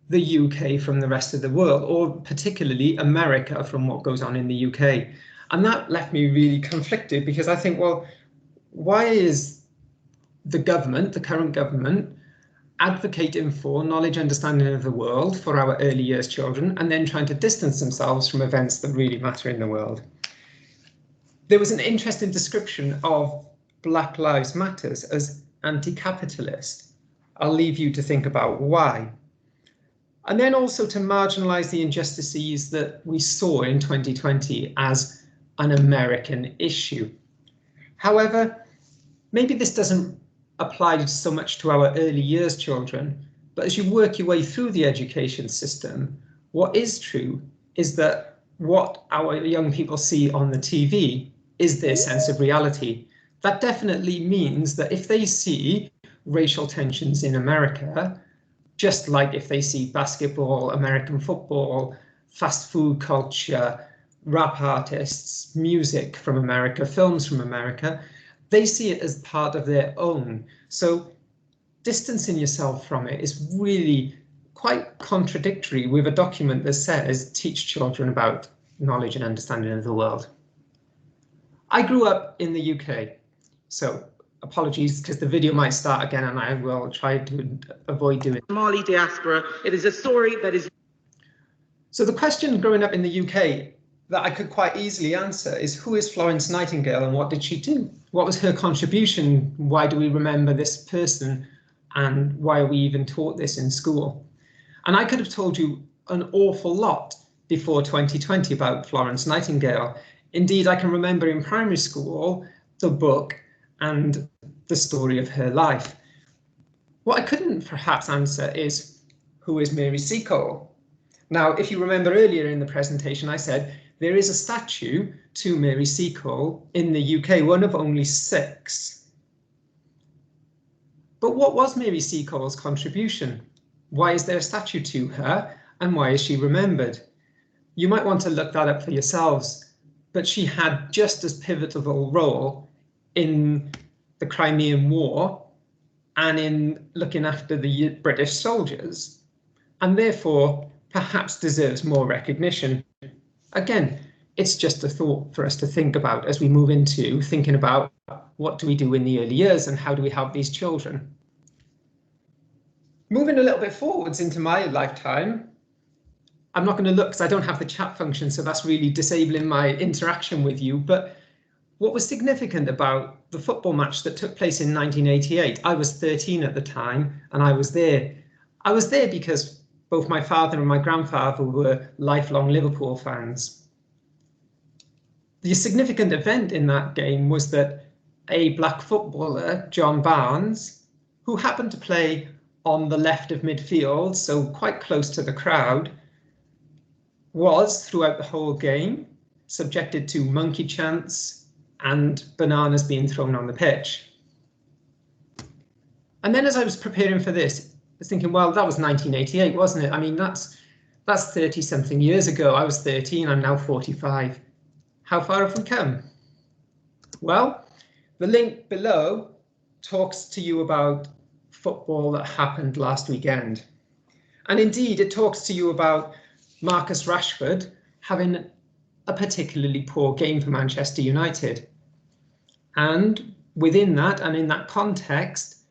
the UK from the rest of the world, or particularly America from what goes on in the UK. And that left me really conflicted, because I think, well, why is the government, the current government, advocating for knowledge, understanding of the world for our early years children, and then trying to distance themselves from events that really matter in the world? There was an interesting description of Black Lives Matter as anti-capitalist. I'll leave you to think about why. And then also to marginalise the injustices that we saw in 2020 as an American issue. However, maybe this doesn't apply so much to our early years children, but as you work your way through the education system, what is true is that what our young people see on the TV is their sense of reality. That definitely means that if they see racial tensions in America, just like if they see basketball, American football, fast food culture, rap artists, music from America, films from America, they see it as part of their own. So distancing yourself from it is really quite contradictory with a document that says teach children about knowledge and understanding of the world. I grew up in the UK, so apologies because the video might start again and I will try to avoid doing it. Somali diaspora, it is a story that is... So the question growing up in the UK that I could quite easily answer is, who is Florence Nightingale and what did she do? What was her contribution? Why do we remember this person? And why are we even taught this in school? And I could have told you an awful lot before 2020 about Florence Nightingale. Indeed, I can remember in primary school the book and the story of her life. What I couldn't perhaps answer is, who is Mary Seacole? Now, if you remember earlier in the presentation, I said there is a statue to Mary Seacole in the UK, one of only 6. But what was Mary Seacole's contribution? Why is there a statue to her, and why is she remembered? You might want to look that up for yourselves, but she had just as pivotal a role in the Crimean War and in looking after the British soldiers, and therefore perhaps deserves more recognition. Again, it's just a thought for us to think about as we move into thinking about what do we do in the early years and how do we help these children. Moving a little bit forwards into my lifetime, I'm not going to look because I don't have the chat function, so that's really disabling my interaction with you. But what was significant about the football match that took place in 1988, I was 13 at the time, and I was there. I was there because both my father and my grandfather were lifelong Liverpool fans. The significant event in that game was that a black footballer, John Barnes, who happened to play on the left of midfield, so quite close to the crowd, was throughout the whole game subjected to monkey chants and bananas being thrown on the pitch. And then as I was preparing for this, I was thinking, well, that was 1988, wasn't it? I mean, that's 30 something years ago. I was 13, I'm now 45. How far have we come? Well, the link below talks to you about football that happened last weekend. And indeed, it talks to you about Marcus Rashford having a particularly poor game for Manchester United. And within that, and in that context,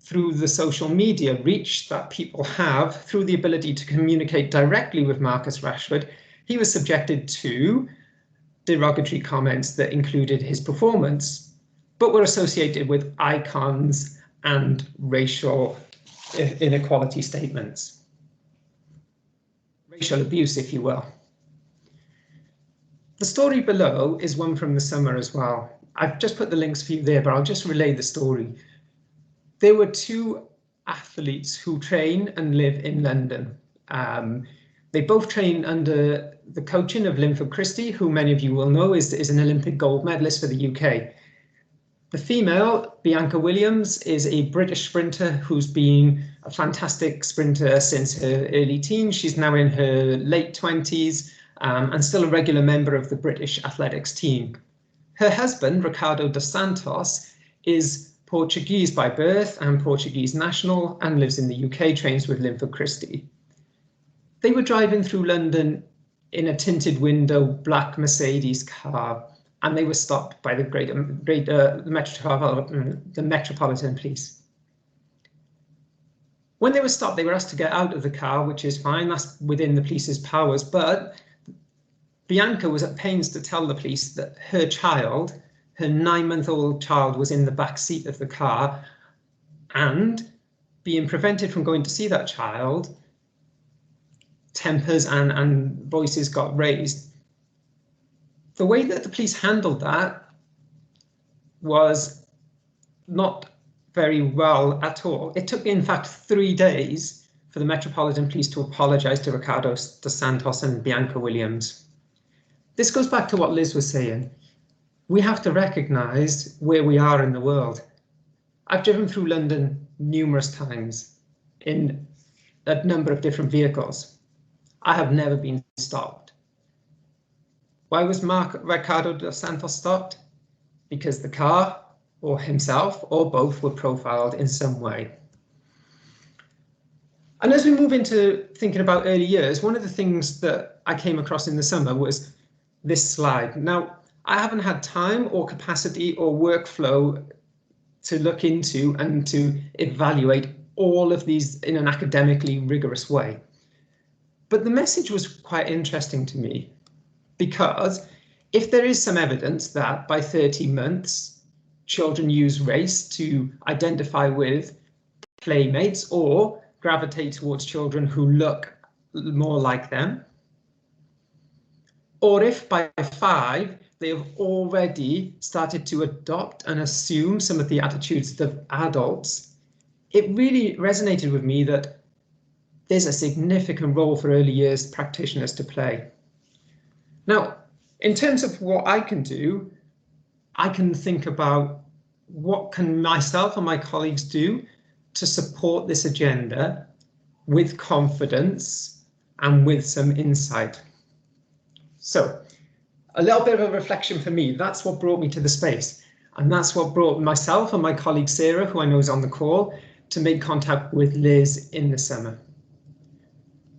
through the social media reach that people have, through the ability to communicate directly with Marcus Rashford, he was subjected to derogatory comments that included his performance, but were associated with icons and racial inequality statements. Racial abuse, if you will. The story below is one from the summer as well. I've just put the links for you there, but I'll just relay the story. There were 2 athletes who train and live in London. They both train under the coaching of Linford Christie, who many of you will know is an Olympic gold medalist for the UK. The female, Bianca Williams, is a British sprinter who's been a fantastic sprinter since her early teens. She's now in her late 20s and still a regular member of the British athletics team. Her husband, Ricardo dos Santos, is Portuguese by birth and Portuguese national and lives in the UK, trains with Linford Christie. They were driving through London in a tinted window black Mercedes car, and they were stopped by the Metropolitan Police. When they were stopped, they were asked to get out of the car, which is fine, that's within the police's powers, but Bianca was at pains to tell the police that her child, her 9-month-old child, was in the back seat of the car, and being prevented from going to see that child, tempers and voices got raised. The way that the police handled that was not very well at all. It took, in fact, 3 days for the Metropolitan Police to apologise to Ricardo dos Santos and Bianca Williams. This goes back to what Liz was saying. We have to recognise where we are in the world. I've driven through London numerous times in a number of different vehicles. I have never been stopped. Why was Ricardo dos Santos stopped? Because the car, or himself, or both, were profiled in some way. And as we move into thinking about early years, one of the things that I came across in the summer was this slide. Now, I haven't had time or capacity or workflow to look into and to evaluate all of these in an academically rigorous way. But the message was quite interesting to me, because if there is some evidence that by 13 months, children use race to identify with playmates or gravitate towards children who look more like them, or if by 5, they have already started to adopt and assume some of the attitudes of adults, it really resonated with me that there's a significant role for early years practitioners to play. Now, in terms of what I can do, I can think about what can myself and my colleagues do to support this agenda with confidence and with some insight. So a little bit of a reflection for me, that's what brought me to the space. And that's what brought myself and my colleague Sarah, who I know is on the call, to make contact with Liz in the summer.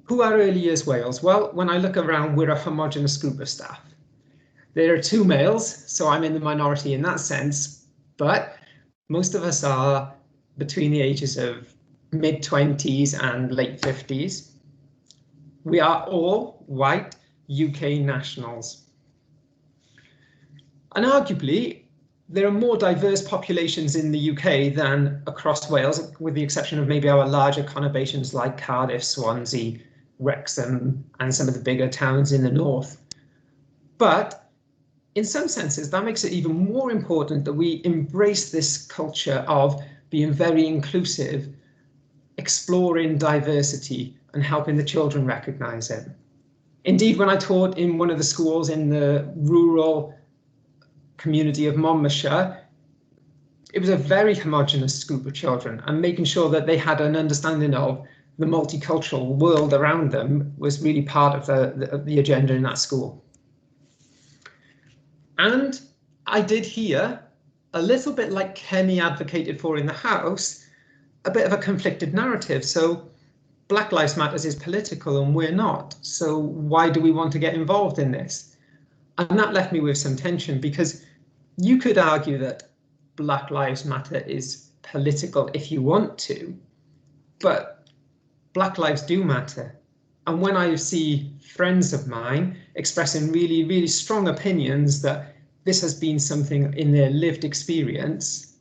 Who are Early Years Wales? Well, when I look around, we're a homogenous group of staff. There are 2 males, so I'm in the minority in that sense, but most of us are between the ages of mid-20s and late 50s. We are all white UK nationals. And arguably, there are more diverse populations in the UK than across Wales, with the exception of maybe our larger conurbations like Cardiff, Swansea, Wrexham, and some of the bigger towns in the north. But in some senses, that makes it even more important that we embrace this culture of being very inclusive, exploring diversity, and helping the children recognise it. Indeed, when I taught in one of the schools in the rural community of Monmouthshire, it was a very homogenous group of children, and making sure that they had an understanding of the multicultural world around them was really part of the agenda in that school. And I did hear, a little bit like Kenny advocated for in the House, a bit of a conflicted narrative. So Black Lives Matter is political and we're not. So why do we want to get involved in this? And that left me with some tension, because you could argue that Black Lives Matter is political if you want to, but Black lives do matter. And when I see friends of mine expressing really, really strong opinions that this has been something in their lived experience,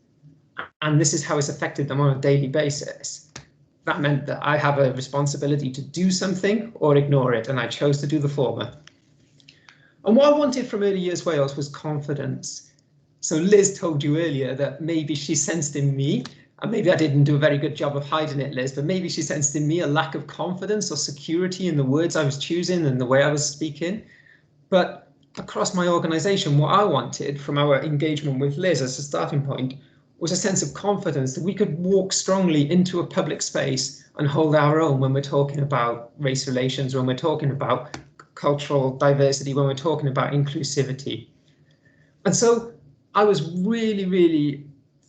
and this is how it's affected them on a daily basis, that meant that I have a responsibility to do something or ignore it, and I chose to do the former. And what I wanted from Early Years Wales was confidence. So Liz told you earlier that maybe she sensed in me, and maybe I didn't do a very good job of hiding it, Liz, but maybe she sensed in me a lack of confidence or security in the words I was choosing and the way I was speaking. But across my organisation, what I wanted from our engagement with Liz as a starting point was a sense of confidence that we could walk strongly into a public space and hold our own when we're talking about race relations, when we're talking about cultural diversity, when we're talking about inclusivity. And so I was really, really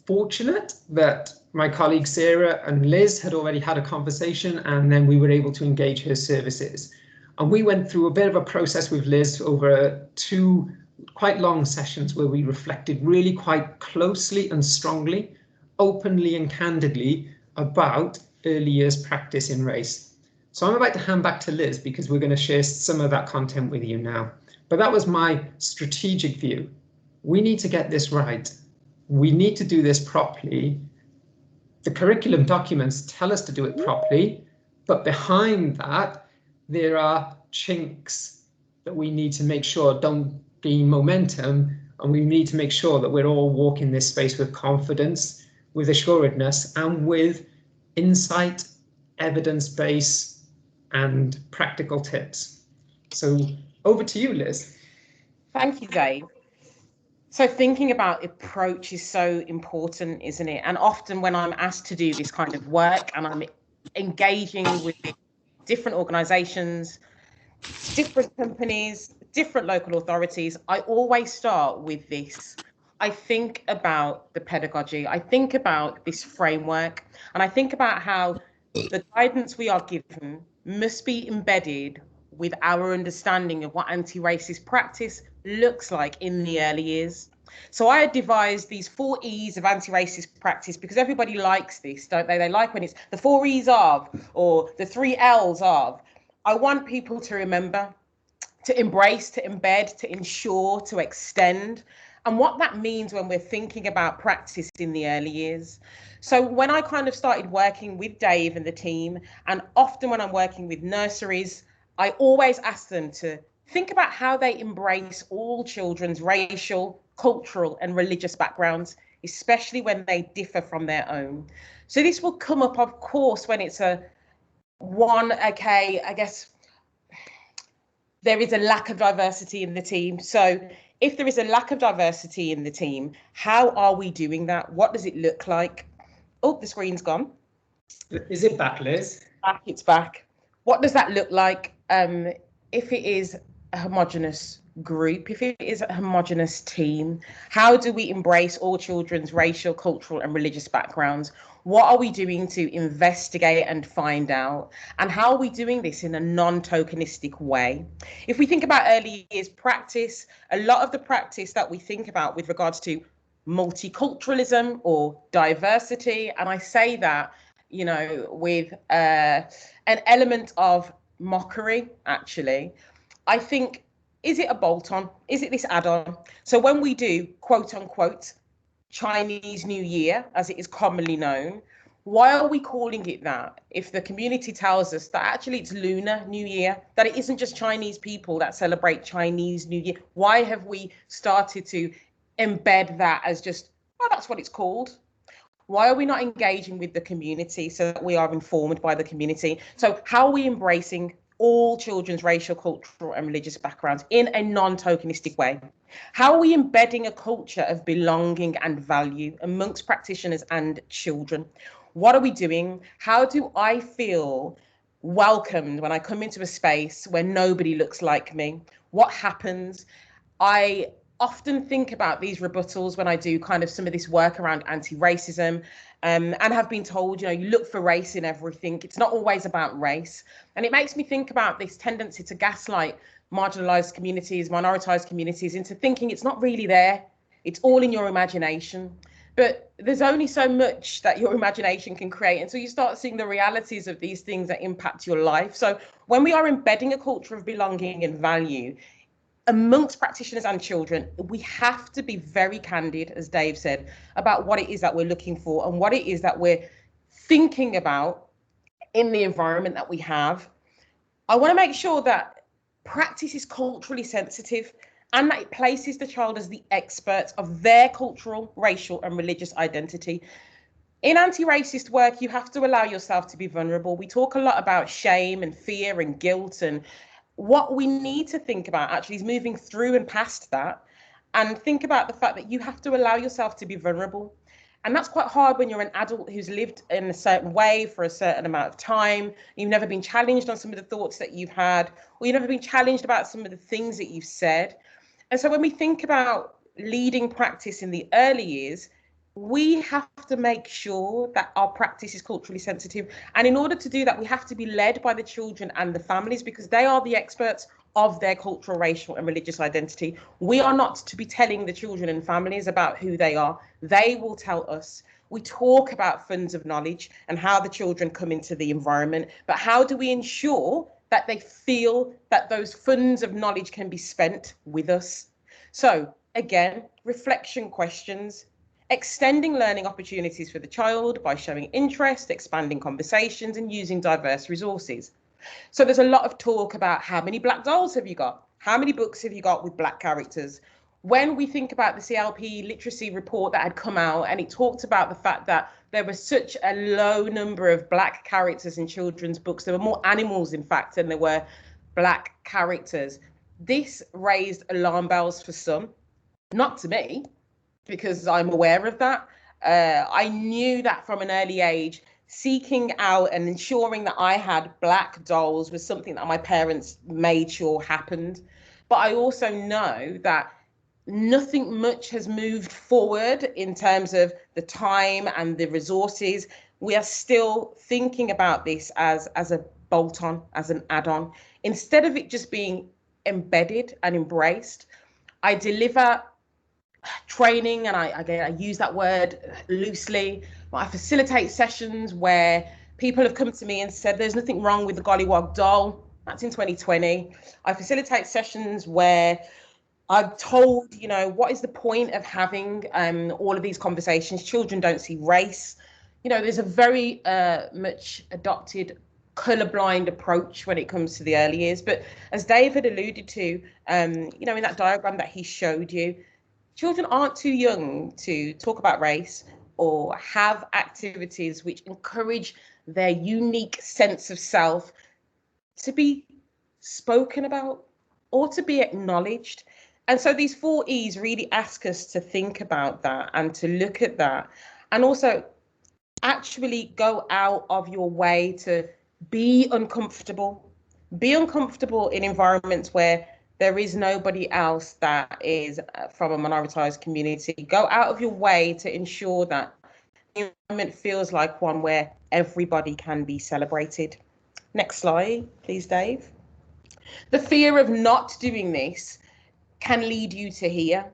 fortunate that my colleague Sarah and Liz had already had a conversation, and then we were able to engage her services. And we went through a bit of a process with Liz over 2 quite long sessions where we reflected really quite closely and strongly, openly and candidly about early years practice in race. So I'm about to hand back to Liz because we're going to share some of that content with you now. But that was my strategic view. We need to get this right. We need to do this properly. The curriculum documents tell us to do it properly, but behind that, there are chinks that we need to make sure don't gain momentum, and we need to make sure that we're all walking this space with confidence, with assuredness, and with insight, evidence base, and practical tips. So over to you, Liz. Thank you, Dave. So thinking about approach is so important, isn't it? And often when I'm asked to do this kind of work and I'm engaging with different organisations, different companies, different local authorities, I always start with this. I think about the pedagogy, I think about this framework, and I think about how the guidance we are given must be embedded with our understanding of what anti-racist practice looks like in the early years. So I had devised these 4 E's of anti-racist practice because everybody likes this, don't they? They like when it's the 4 E's of, or the 3 L's of. I want people to remember, to embrace, to embed, to ensure, to extend, and what that means when we're thinking about practice in the early years. So when I kind of started working with Dave and the team, and often when I'm working with nurseries, I always ask them to think about how they embrace all children's racial, cultural, and religious backgrounds especially when they differ from their own. So this will come up, of course, when it's I guess there is a lack of diversity in the team. So if there is a lack of diversity in the team, how are we doing that? What does it look like? Oh, the screen's gone. Is it back, Liz? Back, it's back. What does that look like if it is a homogenous group, if it is a homogenous team? How do we embrace all children's racial, cultural and religious backgrounds? What are we doing to investigate and find out? And how are we doing this in a non-tokenistic way? If we think about early years practice, a lot of the practice that we think about with regards to multiculturalism or diversity, and I say that, you know, with an element of mockery, actually, I think, is it a bolt-on? Is it this add-on? So when we do, quote unquote, Chinese New Year, as it is commonly known, why are we calling it that if the community tells us that actually it's Lunar New Year, that it isn't just Chinese people that celebrate Chinese New Year? Why have we started to embed that as just, oh, that's what it's called? Why are we not engaging with the community so that we are informed by the community? So how are we embracing all children's racial, cultural and religious backgrounds in a non-tokenistic way? How are we embedding a culture of belonging and value amongst practitioners and children? What are we doing? How do I feel welcomed when I come into a space where nobody looks like me? What happens? I often think about these rebuttals when I do kind of some of this work around anti-racism, and have been told, you know, you look for race in everything. It's not always about race. And it makes me think about this tendency to gaslight marginalized communities, minoritized communities into thinking it's not really there. It's all in your imagination. But there's only so much that your imagination can create until you start seeing the realities of these things that impact your life. So when we are embedding a culture of belonging and value amongst practitioners and children, we have to be very candid, as Dave said, about what it is that we're looking for and what it is that we're thinking about in the environment that we have. I want to make sure that practice is culturally sensitive and that it places the child as the expert of their cultural, racial and religious identity. In anti-racist work, you have to allow yourself to be vulnerable. We talk a lot about shame and fear and guilt, and what we need to think about actually is moving through and past that and think about the fact that you have to allow yourself to be vulnerable. And that's quite hard when you're an adult who's lived in a certain way for a certain amount of time. You've never been challenged on some of the thoughts that you've had, or you've never been challenged about some of the things that you've said. And so when we think about leading practice in the early years, we have to make sure that our practice is culturally sensitive. And in order to do that, we have to be led by the children and the families because they are the experts of their cultural, racial and religious identity. We are not to be telling the children and families about who they are. They will tell us. We talk about funds of knowledge and how the children come into the environment, but how do we ensure that they feel that those funds of knowledge can be spent with us? So again, reflection questions. Extending learning opportunities for the child by showing interest, expanding conversations and using diverse resources. So there's a lot of talk about how many black dolls have you got? How many books have you got with black characters? When we think about the CLP literacy report that had come out and it talked about the fact that there was such a low number of black characters in children's books, there were more animals in fact than there were black characters. This raised alarm bells for some, not to me, because I'm aware of that. I knew that from an early age, seeking out and ensuring that I had black dolls was something that my parents made sure happened. But I also know that nothing much has moved forward in terms of the time and the resources. We are still thinking about this as a bolt-on, as an add-on. Instead of it just being embedded and embraced, I deliver training, and I use that word loosely, but I facilitate sessions where people have come to me and said there's nothing wrong with the Gollywog doll. That's in 2020. I facilitate sessions where I've told, you know, what is the point of having all of these conversations? Children don't see race. You know, there's a very much adopted colorblind approach when it comes to the early years. But as David alluded to, you know, in that diagram that he showed you, children aren't too young to talk about race or have activities which encourage their unique sense of self to be spoken about or to be acknowledged. And so these 4 E's really ask us to think about that and to look at that, and also actually go out of your way to be uncomfortable. Be uncomfortable in environments where there is nobody else that is from a minoritized community. Go out of your way to ensure that the environment feels like one where everybody can be celebrated. Next slide, please, Dave. The fear of not doing this can lead you to here.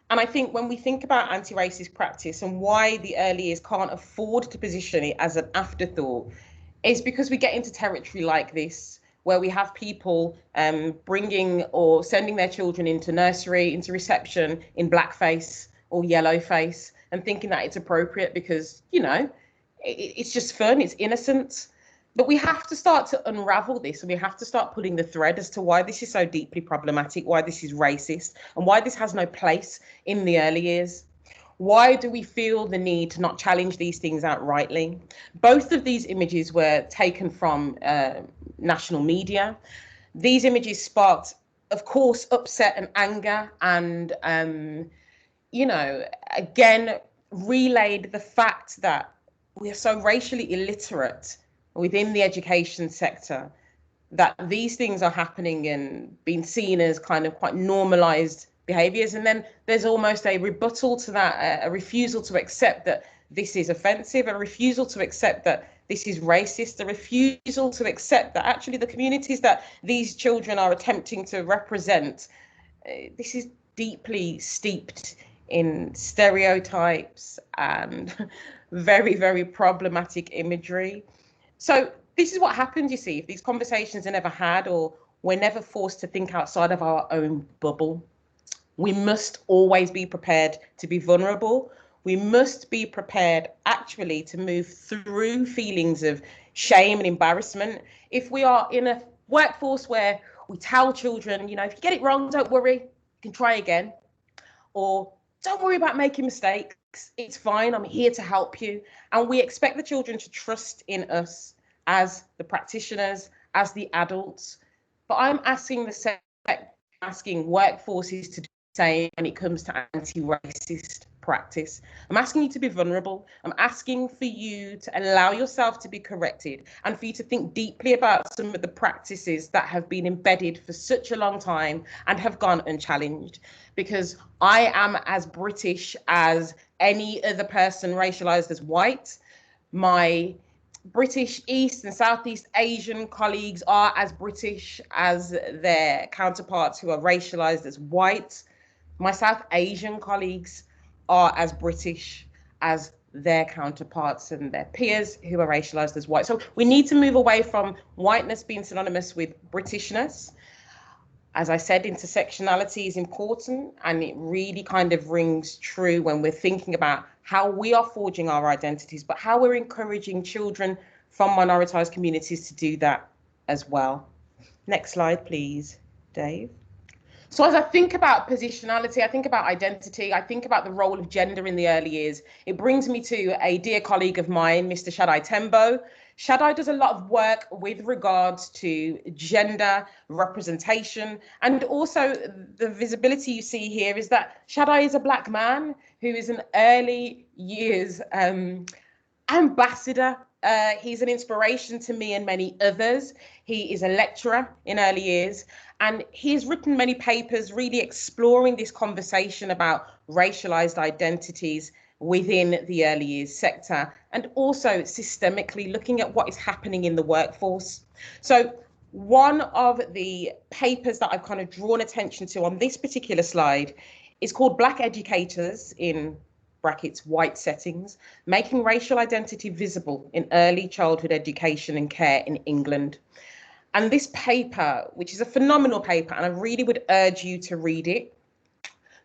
And I think when we think about anti-racist practice and why the early years can't afford to position it as an afterthought, is because we get into territory like this, where we have people bringing or sending their children into nursery, into reception in blackface or yellow face, and thinking that it's appropriate because, you know, it's just fun, it's innocent. But we have to start to unravel this, and we have to start pulling the thread as to why this is so deeply problematic, why this is racist, and why this has no place in the early years. Why do we feel the need to not challenge these things outrightly? Both of these images were taken from national media. These images sparked, of course, upset and anger, and, you know, again, relayed the fact that we are so racially illiterate within the education sector that these things are happening and being seen as kind of quite normalized behaviors. And then there's almost a rebuttal to that, a refusal to accept that this is offensive, a refusal to accept that this is racist, a refusal to accept that actually the communities that these children are attempting to represent, this is deeply steeped in stereotypes and very, very problematic imagery. So this is what happens, you see, if these conversations are never had or we're never forced to think outside of our own bubble. We must always be prepared to be vulnerable. We must be prepared actually to move through feelings of shame and embarrassment. If we are in a workforce where we tell children, you know, if you get it wrong, don't worry, you can try again. Or don't worry about making mistakes. It's fine. I'm here to help you. And we expect the children to trust in us as the practitioners, as the adults. But I'm asking workforces to do the same when it comes to anti-racist practice. I'm asking you to be vulnerable. I'm asking for you to allow yourself to be corrected and for you to think deeply about some of the practices that have been embedded for such a long time and have gone unchallenged. Because I am as British as any other person racialized as white. My British East and Southeast Asian colleagues are as British as their counterparts who are racialized as white. My South Asian colleagues are as British as their counterparts and their peers who are racialized as white. So we need to move away from whiteness being synonymous with Britishness. As I said, intersectionality is important, and it really kind of rings true when we're thinking about how we are forging our identities, but how we're encouraging children from minoritized communities to do that as well. Next slide, please, Dave. So as I think about positionality, I think about identity, I think about the role of gender in the early years, it brings me to a dear colleague of mine, Mr. Shaddai Tembo. Shaddai does a lot of work with regards to gender representation, and also the visibility you see here is that Shaddai is a Black man who is an early years ambassador. He's an inspiration to me and many others. He is a lecturer in early years, and he has written many papers really exploring this conversation about racialized identities within the early years sector, and also systemically looking at what is happening in the workforce. So one of the papers that I've kind of drawn attention to on this particular slide is called Black Educators in brackets white settings, making racial identity visible in early childhood education and care in England. And this paper, which is a phenomenal paper, and I really would urge you to read it,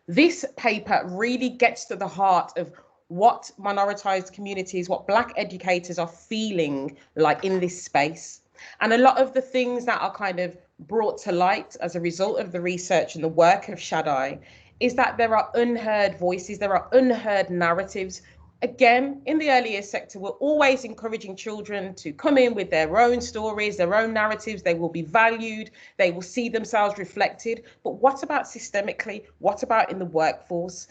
this paper really gets to the heart of what minoritized communities, what Black educators are feeling like in this space. And a lot of the things that are kind of brought to light as a result of the research and the work of Shaddai is that there are unheard voices, there are unheard narratives. Again, in the early years sector, we're always encouraging children to come in with their own stories, their own narratives. They will be valued, they will see themselves reflected. But what about systemically? What about in the workforce?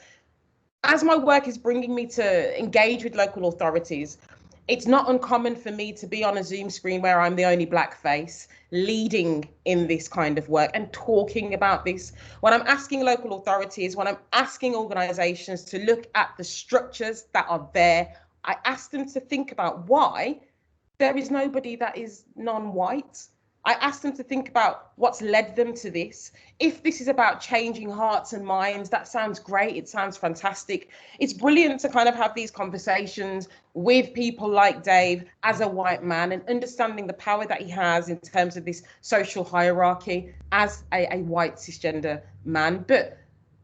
As my work is bringing me to engage with local authorities, it's not uncommon for me to be on a Zoom screen where I'm the only black face leading in this kind of work and talking about this. When I'm asking local authorities, when I'm asking organisations to look at the structures that are there, I ask them to think about why there is nobody that is non-white. I ask them to think about what's led them to this. If this is about changing hearts and minds, that sounds great. It sounds fantastic. It's brilliant to kind of have these conversations with people like Dave as a white man and understanding the power that he has in terms of this social hierarchy as a white cisgender man. But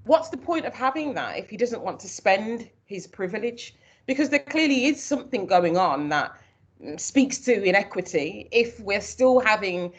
what's the point of having that if he doesn't want to spend his privilege? Because there clearly is something going on that speaks to inequity if we're still having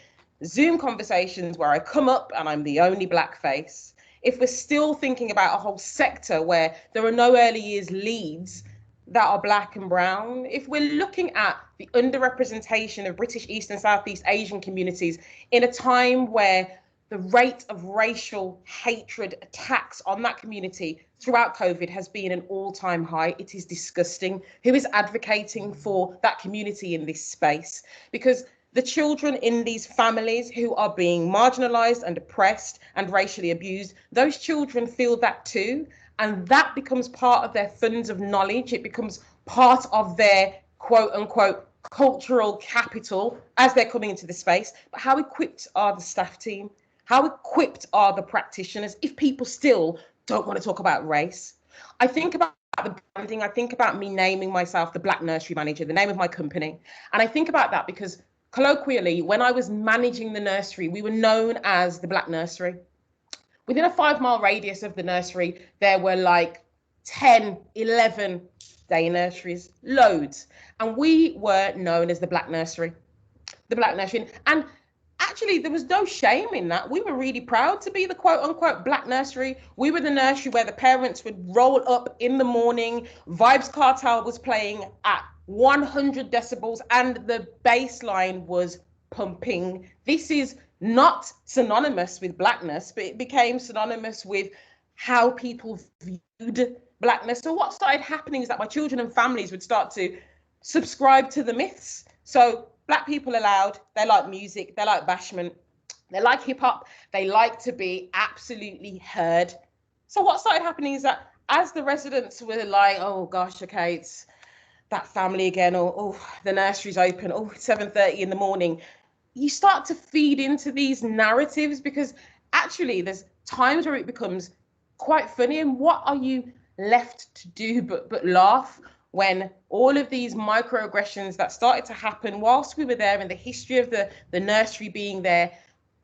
Zoom conversations where I come up and I'm the only black face, if we're still thinking about a whole sector where there are no early years leads that are black and brown, if we're looking at the underrepresentation of British East and Southeast Asian communities in a time where the rate of racial hatred attacks on that community throughout COVID has been an all-time high. It is disgusting. Who is advocating for that community in this space? Because the children in these families who are being marginalised and oppressed and racially abused, those children feel that too. And that becomes part of their funds of knowledge. It becomes part of their quote unquote cultural capital as they're coming into the space. But how equipped are the staff team? How equipped are the practitioners if people still don't want to talk about race? I think about the branding. I think about me naming myself the Black Nursery Manager, the name of my company. And I think about that because colloquially, when I was managing the nursery, we were known as the Black Nursery. Within a 5-mile radius of the nursery, there were like 10, 11 day nurseries, loads. And we were known as the Black Nursery, the Black Nursery. And actually, there was no shame in that. We were really proud to be the quote unquote Black Nursery. We were the nursery where the parents would roll up in the morning. Vibes Cartel was playing at 100 decibels and the bass line was pumping. This is not synonymous with blackness, but it became synonymous with how people viewed blackness. So what started happening is that my children and families would start to subscribe to the myths. So black people are loud, they like music, they like bashment, they like hip hop, they like to be absolutely heard. So what started happening is that as the residents were like, oh gosh, okay, it's that family again, or oh, the nursery's open, oh, it's 7:30 in the morning, you start to feed into these narratives because actually there's times where it becomes quite funny. And what are you left to do but laugh when all of these microaggressions that started to happen whilst we were there, and the history of the nursery being there?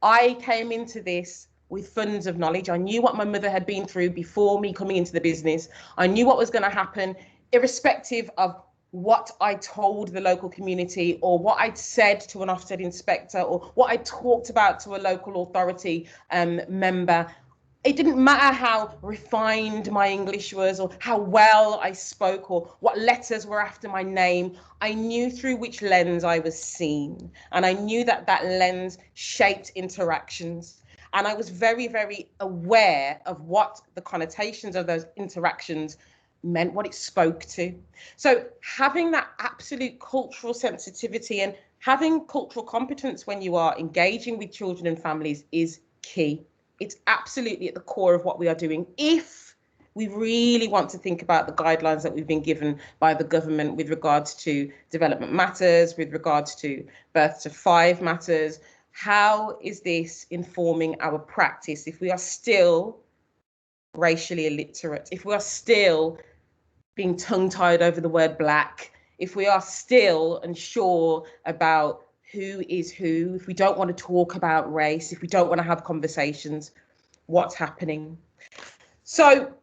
I came into this with funds of knowledge. I knew what my mother had been through before me coming into the business. I knew what was going to happen, irrespective of what I told the local community or what I'd said to an Ofsted inspector or what I talked about to a local authority member. It didn't matter how refined my English was or how well I spoke or what letters were after my name. I knew through which lens I was seen, and I knew that that lens shaped interactions. And I was very, very aware of what the connotations of those interactions meant, what it spoke to. So having that absolute cultural sensitivity and having cultural competence when you are engaging with children and families is key. It's absolutely at the core of what we are doing if we really want to think about the guidelines that we've been given by the government with regards to development matters, with regards to birth to 5 matters. How is this informing our practice if we are still racially illiterate, if we are still being tongue-tied over the word black, if we are still unsure about who is who, if we don't want to talk about race, if we don't want to have conversations, what's happening? So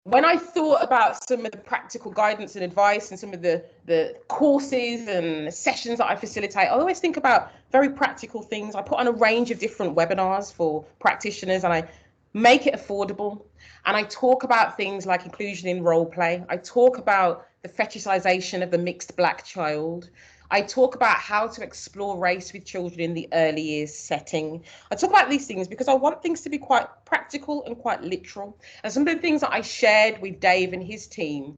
when I thought about some of the practical guidance and advice and some of the courses and sessions that I facilitate, I always think about very practical things. I put on a range of different webinars for practitioners, and I make it affordable. And I talk about things like inclusion in role play. I talk about the fetishization of the mixed Black child. I talk about how to explore race with children in the early years setting. I talk about these things because I want things to be quite practical and quite literal. And some of the things that I shared with Dave and his team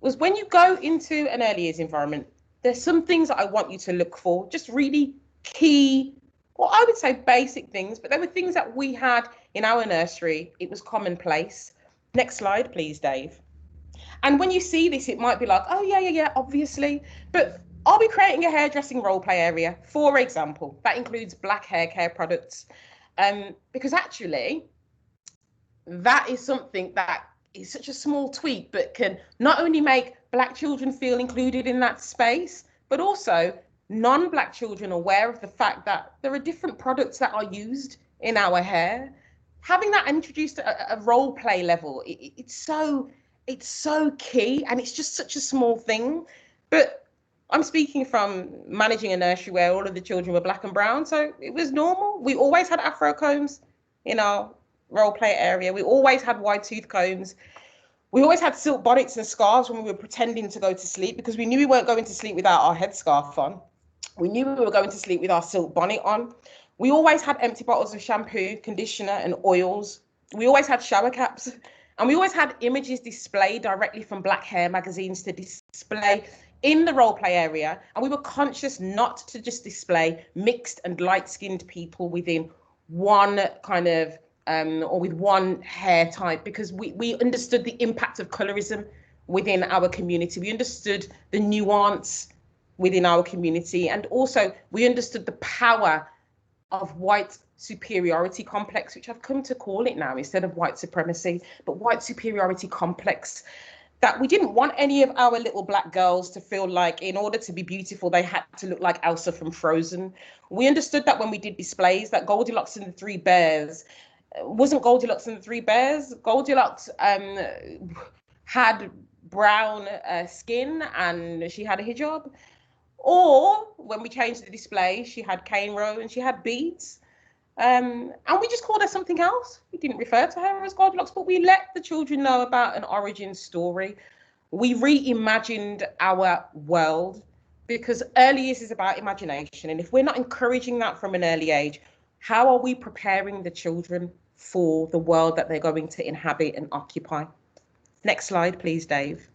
was when you go into an early years environment, there's some things that I want you to look for, just really key, or I would say basic things, but there were things that we had in our nursery. It was commonplace. Next slide, please, Dave. And when you see this, it might be like, oh, yeah, obviously. But are we creating a hairdressing role play area? For example, that includes Black hair care products. Because actually, that is something that is such a small tweak, but can not only make Black children feel included in that space, but also non-Black children aware of the fact that there are different products that are used in our hair. Having that introduced at a role play level, it's so key, and it's just such a small thing. But I'm speaking from managing a nursery where all of the children were Black and brown, so it was normal. We always had Afro combs in our role play area. We always had wide tooth combs. We always had silk bonnets and scarves when we were pretending to go to sleep, because we knew we weren't going to sleep without our headscarf on. We knew we were going to sleep with our silk bonnet on. We always had empty bottles of shampoo, conditioner, and oils. We always had shower caps. And we always had images displayed directly from Black hair magazines to display in the role play area. And we were conscious not to just display mixed and light-skinned people within one kind of, or with one hair type, because we understood the impact of colorism within our community. We understood the nuance within our community. And also we understood the power of white superiority complex, which I've come to call it now instead of white supremacy, but white superiority complex. That we didn't want any of our little Black girls to feel like in order to be beautiful, they had to look like Elsa from Frozen. We understood that when we did displays, that Goldilocks and the Three Bears wasn't Goldilocks and the Three Bears. Goldilocks had brown skin and she had a hijab. Or when we changed the display, she had cane row and she had beads. And we just called her something else. We didn't refer to her as Goldilocks, but we let the children know about an origin story. We reimagined our world, because early years is about imagination. And if we're not encouraging that from an early age, how are we preparing the children for the world that they're going to inhabit and occupy? Next slide, please, Dave.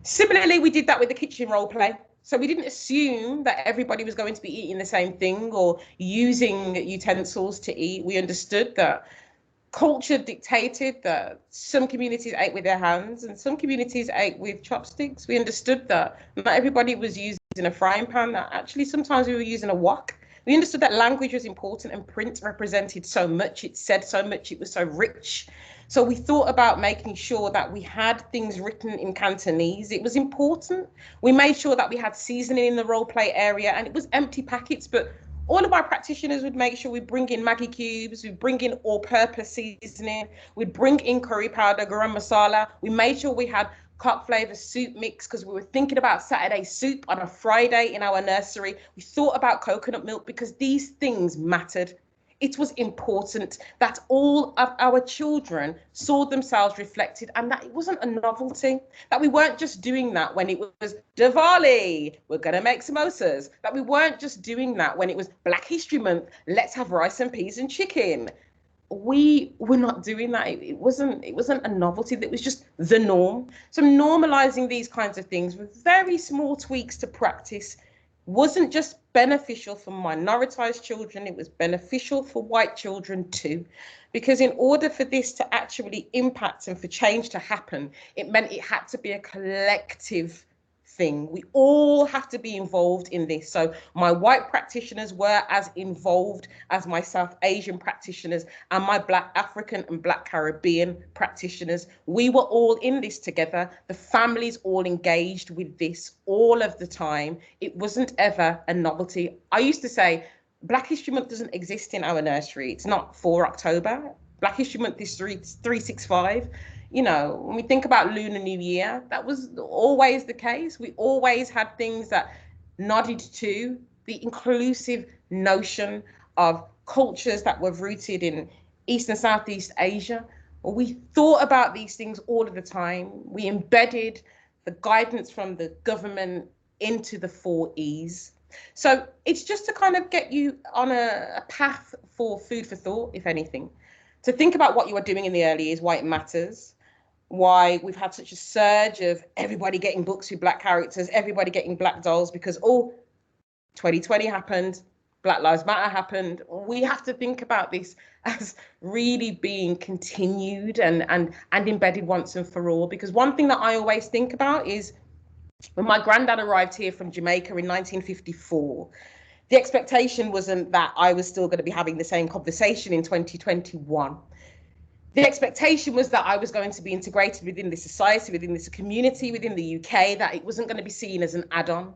Similarly, we did that with the kitchen role play. So we didn't assume that everybody was going to be eating the same thing or using utensils to eat. We understood that culture dictated that some communities ate with their hands and some communities ate with chopsticks. We understood that not everybody was using a frying pan, that actually sometimes we were using a wok. We understood that language was important and print represented so much. It said so much. It was so rich. So we thought about making sure that we had things written in Cantonese. It was important. We made sure that we had seasoning in the role play area, and it was empty packets, but all of our practitioners would make sure we bring in Maggi cubes, we bring in all-purpose seasoning, we'd bring in curry powder, garam masala. We made sure we had cock flavour soup mix because we were thinking about Saturday soup on a Friday in our nursery. We thought about coconut milk because these things mattered. It was important that all of our children saw themselves reflected and that it wasn't a novelty, that we weren't just doing that when it was Diwali, we're going to make samosas, that we weren't just doing that when it was Black History Month, let's have rice and peas and chicken. We were not doing that. It wasn't a novelty, that was just the norm. So normalizing these kinds of things with very small tweaks to practice wasn't just beneficial for minoritized children, it was beneficial for white children too. Because in order for this to actually impact and for change to happen, it meant it had to be a collective thing. We all have to be involved in this. So my white practitioners were as involved as my South Asian practitioners and my Black African and Black Caribbean practitioners. We were all in this together. The families all engaged with this all of the time. It wasn't ever a novelty. I used to say Black History Month doesn't exist in our nursery. It's not 4 October. Black History Month is 365. You know, when we think about Lunar New Year, that was always the case. We always had things that nodded to the inclusive notion of cultures that were rooted in East and Southeast Asia. Well, we thought about these things all of the time. We embedded the guidance from the government into the 4 E's. So it's just to kind of get you on a path for food for thought, if anything, to think about what you are doing in the early years, why it matters, why we've had such a surge of everybody getting books with black characters, everybody getting black dolls, because 2020 happened, Black Lives Matter happened. We have to think about this as really being continued and embedded once and for all. Because one thing that I always think about is when my granddad arrived here from Jamaica in 1954, the expectation wasn't that I was still going to be having the same conversation in 2021. The expectation was that I was going to be integrated within this society, within this community, within the UK, that it wasn't going to be seen as an add-on.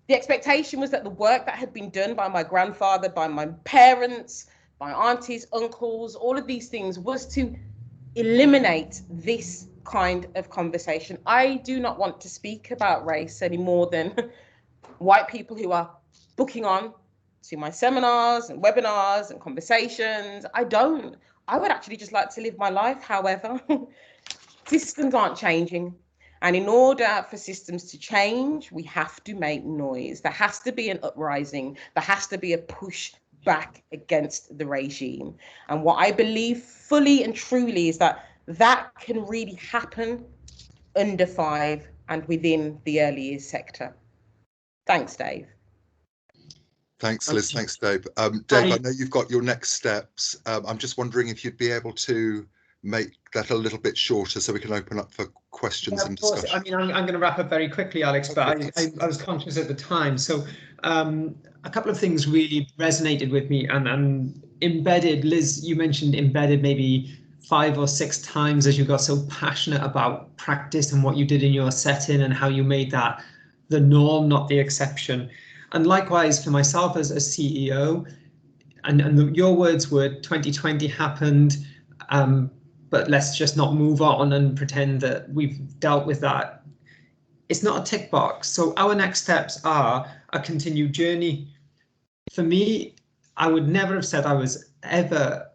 The expectation was that the work that had been done by my grandfather, by my parents, my aunties, uncles, all of these things was to eliminate this kind of conversation. I do not want to speak about race any more than white people who are booking on to my seminars and webinars and conversations. I don't. I would actually just like to live my life. However, systems aren't changing. And in order for systems to change, we have to make noise. There has to be an uprising. There has to be a push back against the regime. And what I believe fully and truly is that that can really happen under 5 and within the early years sector. Thanks, Dave. Thanks, Liz. Thanks, Dave. Dave, I know you've got your next steps. I'm just wondering if you'd be able to make that a little bit shorter so we can open up for questions and discussion. I mean, I'm going to wrap up very quickly, Alex, but I was conscious at the time. So a couple of things really resonated with me and embedded. Liz, you mentioned embedded maybe 5 or 6 times as you got so passionate about practice and what you did in your setting and how you made that the norm, not the exception. And likewise for myself as a CEO, and your words were 2020 happened, but let's just not move on and pretend that we've dealt with that. It's not a tick box. So our next steps are a continued journey. For me, I would never have said I was ever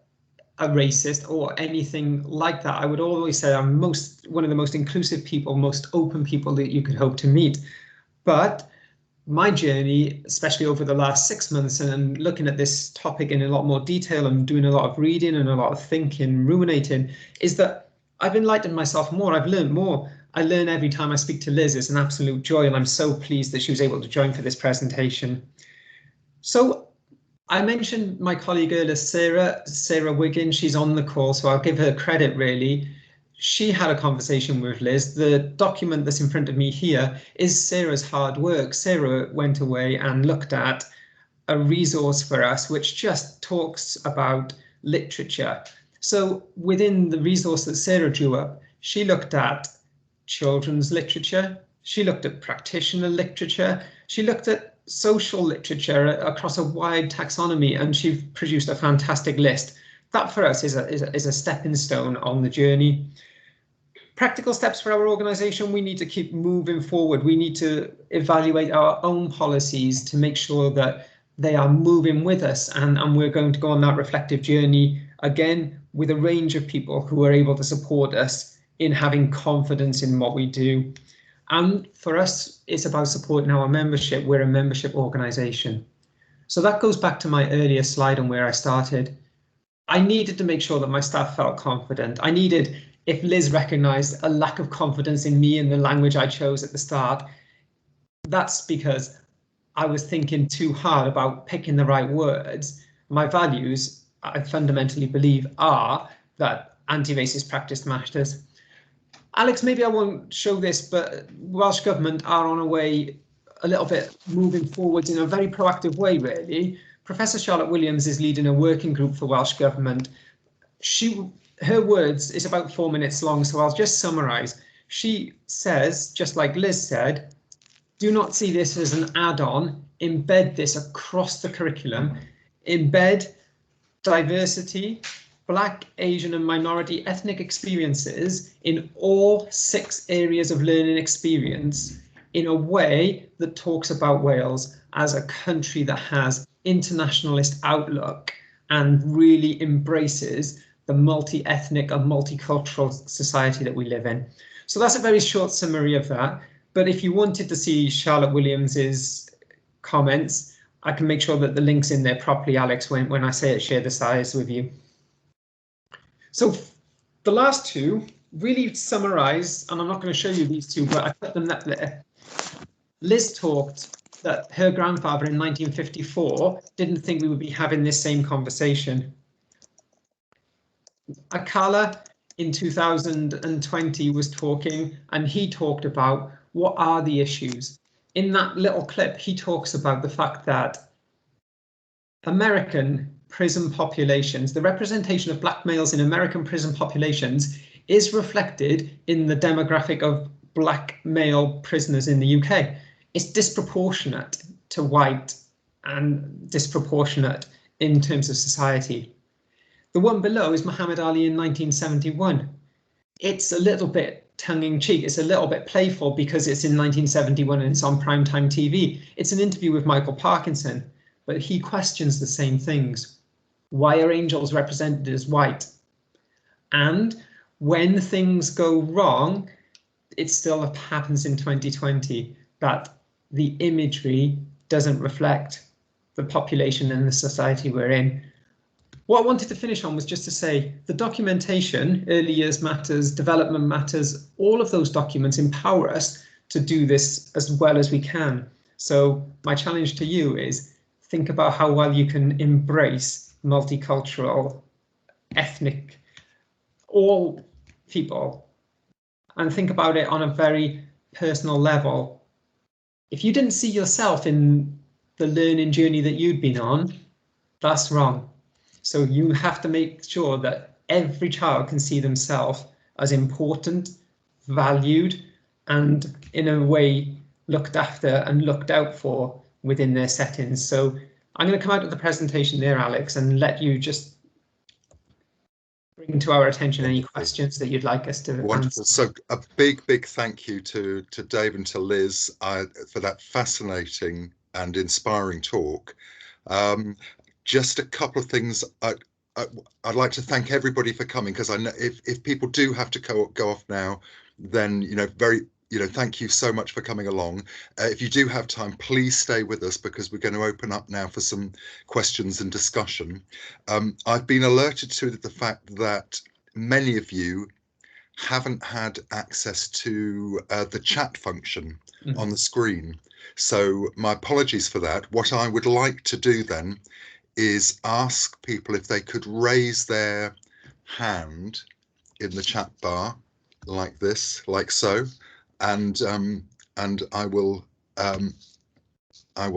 a racist or anything like that. I would always say I'm one of the most inclusive people, most open people that you could hope to meet. But my journey, especially over the last 6 months and looking at this topic in a lot more detail and doing a lot of reading and a lot of thinking, ruminating, is that I've enlightened myself more. I've learned more. I learn every time I speak to Liz. It's an absolute joy, and I'm so pleased that she was able to join for this presentation. So I mentioned my colleague earlier, Sarah Wiggin. She's on the call, so I'll give her credit, really. She had a conversation with Liz. The document that's in front of me here is Sarah's hard work. Sarah went away and looked at a resource for us, which just talks about literature. So within the resource that Sarah drew up, she looked at children's literature. She looked at practitioner literature. She looked at social literature across a wide taxonomy, and she produced a fantastic list. That for us is a stepping stone on the journey. Practical steps for our organisation, we need to keep moving forward. We need to evaluate our own policies to make sure that they are moving with us, and we're going to go on that reflective journey again with a range of people who are able to support us in having confidence in what we do. And for us, it's about supporting our membership. We're a membership organisation. So that goes back to my earlier slide on where I started. I needed to make sure that my staff felt confident. I needed, if Liz recognised a lack of confidence in me and the language I chose at the start, that's because I was thinking too hard about picking the right words. My values, I fundamentally believe, are that anti-racist practice matters. Alex, maybe I won't show this, but Welsh Government are on a way a little bit moving forwards in a very proactive way, really. Professor Charlotte Williams is leading a working group for Welsh Government. Her words is about 4 minutes long, so I'll just summarise. She says, just like Liz said, do not see this as an add-on, embed this across the curriculum, embed diversity, Black, Asian and minority ethnic experiences in all 6 areas of learning experience in a way that talks about Wales as a country that has internationalist outlook and really embraces the multi-ethnic and multicultural society that we live in. So that's a very short summary of that. But if you wanted to see Charlotte Williams's comments, I can make sure that the link's in there properly, Alex, when I say it, share the slides with you. So the last two really summarize, and I'm not going to show you these two, but I put them up there. Liz talked that her grandfather in 1954 didn't think we would be having this same conversation. Akala in 2020 was talking, and he talked about what are the issues. In that little clip, he talks about the fact that American prison populations, the representation of black males in American prison populations is reflected in the demographic of black male prisoners in the UK. It's disproportionate to white and disproportionate in terms of society. The one below is Muhammad Ali in 1971. It's a little bit tongue-in-cheek, it's a little bit playful because it's in 1971 and it's on primetime TV. It's an interview with Michael Parkinson, but he questions the same things. Why are angels represented as white? And when things go wrong, it still happens in 2020, that the imagery doesn't reflect the population and the society we're in. What I wanted to finish on was just to say the documentation, early years matters, development matters, all of those documents empower us to do this as well as we can. So my challenge to you is think about how well you can embrace multicultural, ethnic, all people, and think about it on a very personal level. If you didn't see yourself in the learning journey that you'd been on, that's wrong. So you have to make sure that every child can see themselves as important, valued, and in a way looked after and looked out for within their settings. So I'm going to come out of the presentation there, Alex, and let you just bring to our attention any questions that you'd like us to Wonderful. answer. So a big thank you to Dave and to Liz for that fascinating and inspiring talk. Just a couple of things. I'd like to thank everybody for coming, because I know if people do have to go off now, then thank you so much for coming along. If you do have time, please stay with us, because we're going to open up now for some questions and discussion. I've been alerted to the fact that many of you haven't had access to the chat function on the screen. So my apologies for that. What I would like to do then is ask people if they could raise their hand in the chat bar like this, like so, and I will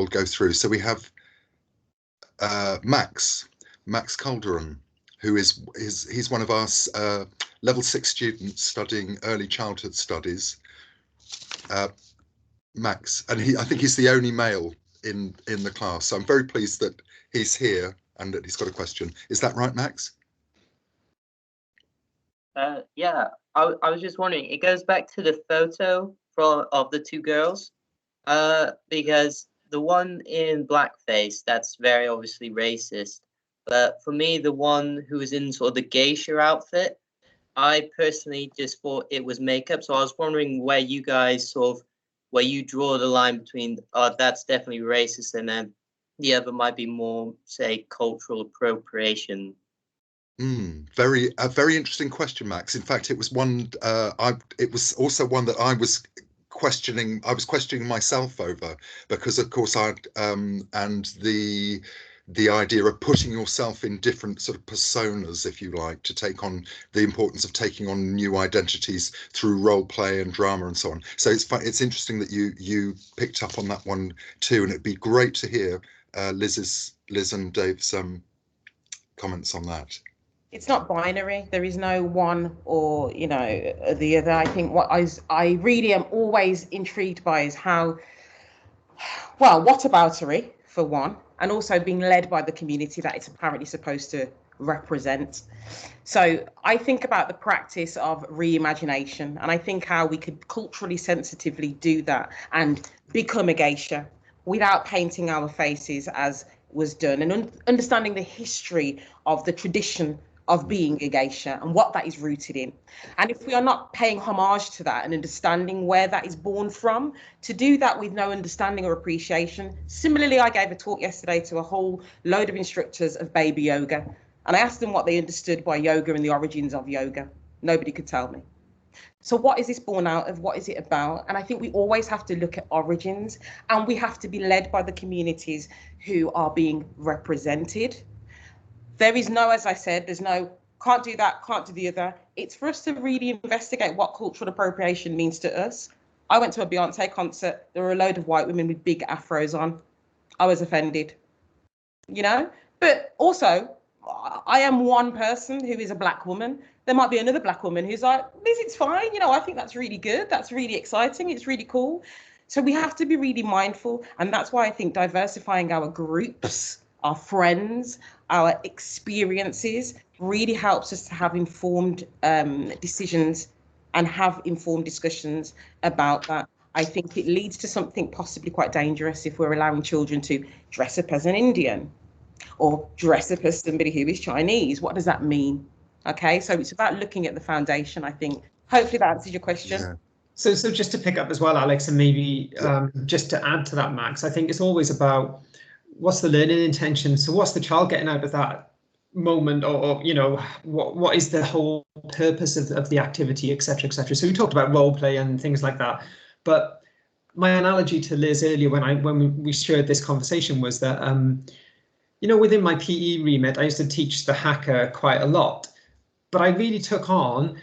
go through. So we have Max Calderon, who he's one of our level 6 students studying early childhood studies. Max, and I think he's the only male in the class, so I'm very pleased that he's here and that he's got a question. Is that right, Max? Yeah, I was just wondering, it goes back to the photo of the two girls, because the one in blackface, that's very obviously racist, but for me, the one who was in sort of the geisha outfit, I personally just thought it was makeup. So I was wondering where you guys where you draw the line between, that's definitely racist, and then the other might be more, say, cultural appropriation. Very interesting question, Max. In fact, it was one. It was also one that I was questioning. I was questioning myself over, because, of course, and the idea of putting yourself in different sort of personas, if you like, to take on the importance of taking on new identities through role play and drama and so on. So it's interesting that you picked up on that one too, and it'd be great to hear Liz and Dave's comments on that. It's not binary. There is no one or the other. I think what I really am always intrigued by is how, well, whataboutery for one, and also being led by the community that it's apparently supposed to represent. So I think about the practice of reimagination, and I think how we could culturally sensitively do that and become a geisha without painting our faces as was done, and understanding the history of the tradition of being a geisha and what that is rooted in. And if we are not paying homage to that and understanding where that is born from, to do that with no understanding or appreciation. Similarly, I gave a talk yesterday to a whole load of instructors of baby yoga, and I asked them what they understood by yoga and the origins of yoga. Nobody could tell me. So what is this born out of? What is it about? And I think we always have to look at origins, and we have to be led by the communities who are being represented. There is no, as I said, there's no, can't do that, can't do the other. It's for us to really investigate what cultural appropriation means to us. I went to a Beyonce concert. There were a load of white women with big afros on. I was offended, you know? But also, I am one person who is a black woman. There might be another black woman who's like, Liz, it's fine. You know, I think that's really good. That's really exciting. It's really cool. So we have to be really mindful. And that's why I think diversifying our groups, our friends, our experiences really helps us to have informed decisions and have informed discussions about that. I think it leads to something possibly quite dangerous if we're allowing children to dress up as an Indian or dress up as somebody who is Chinese. What does that mean? Okay, so it's about looking at the foundation, I think. Hopefully that answers your question. Yeah. So just to pick up as well, Alex, and maybe just to add to that, Max, I think it's always about what's the learning intention? So what's the child getting out of that moment, or you know, what is the whole purpose of the activity, etc., etc. So we talked about role play and things like that, but my analogy to Liz earlier when we shared this conversation was that you know, within my PE remit, I used to teach the hacker quite a lot, but I really took on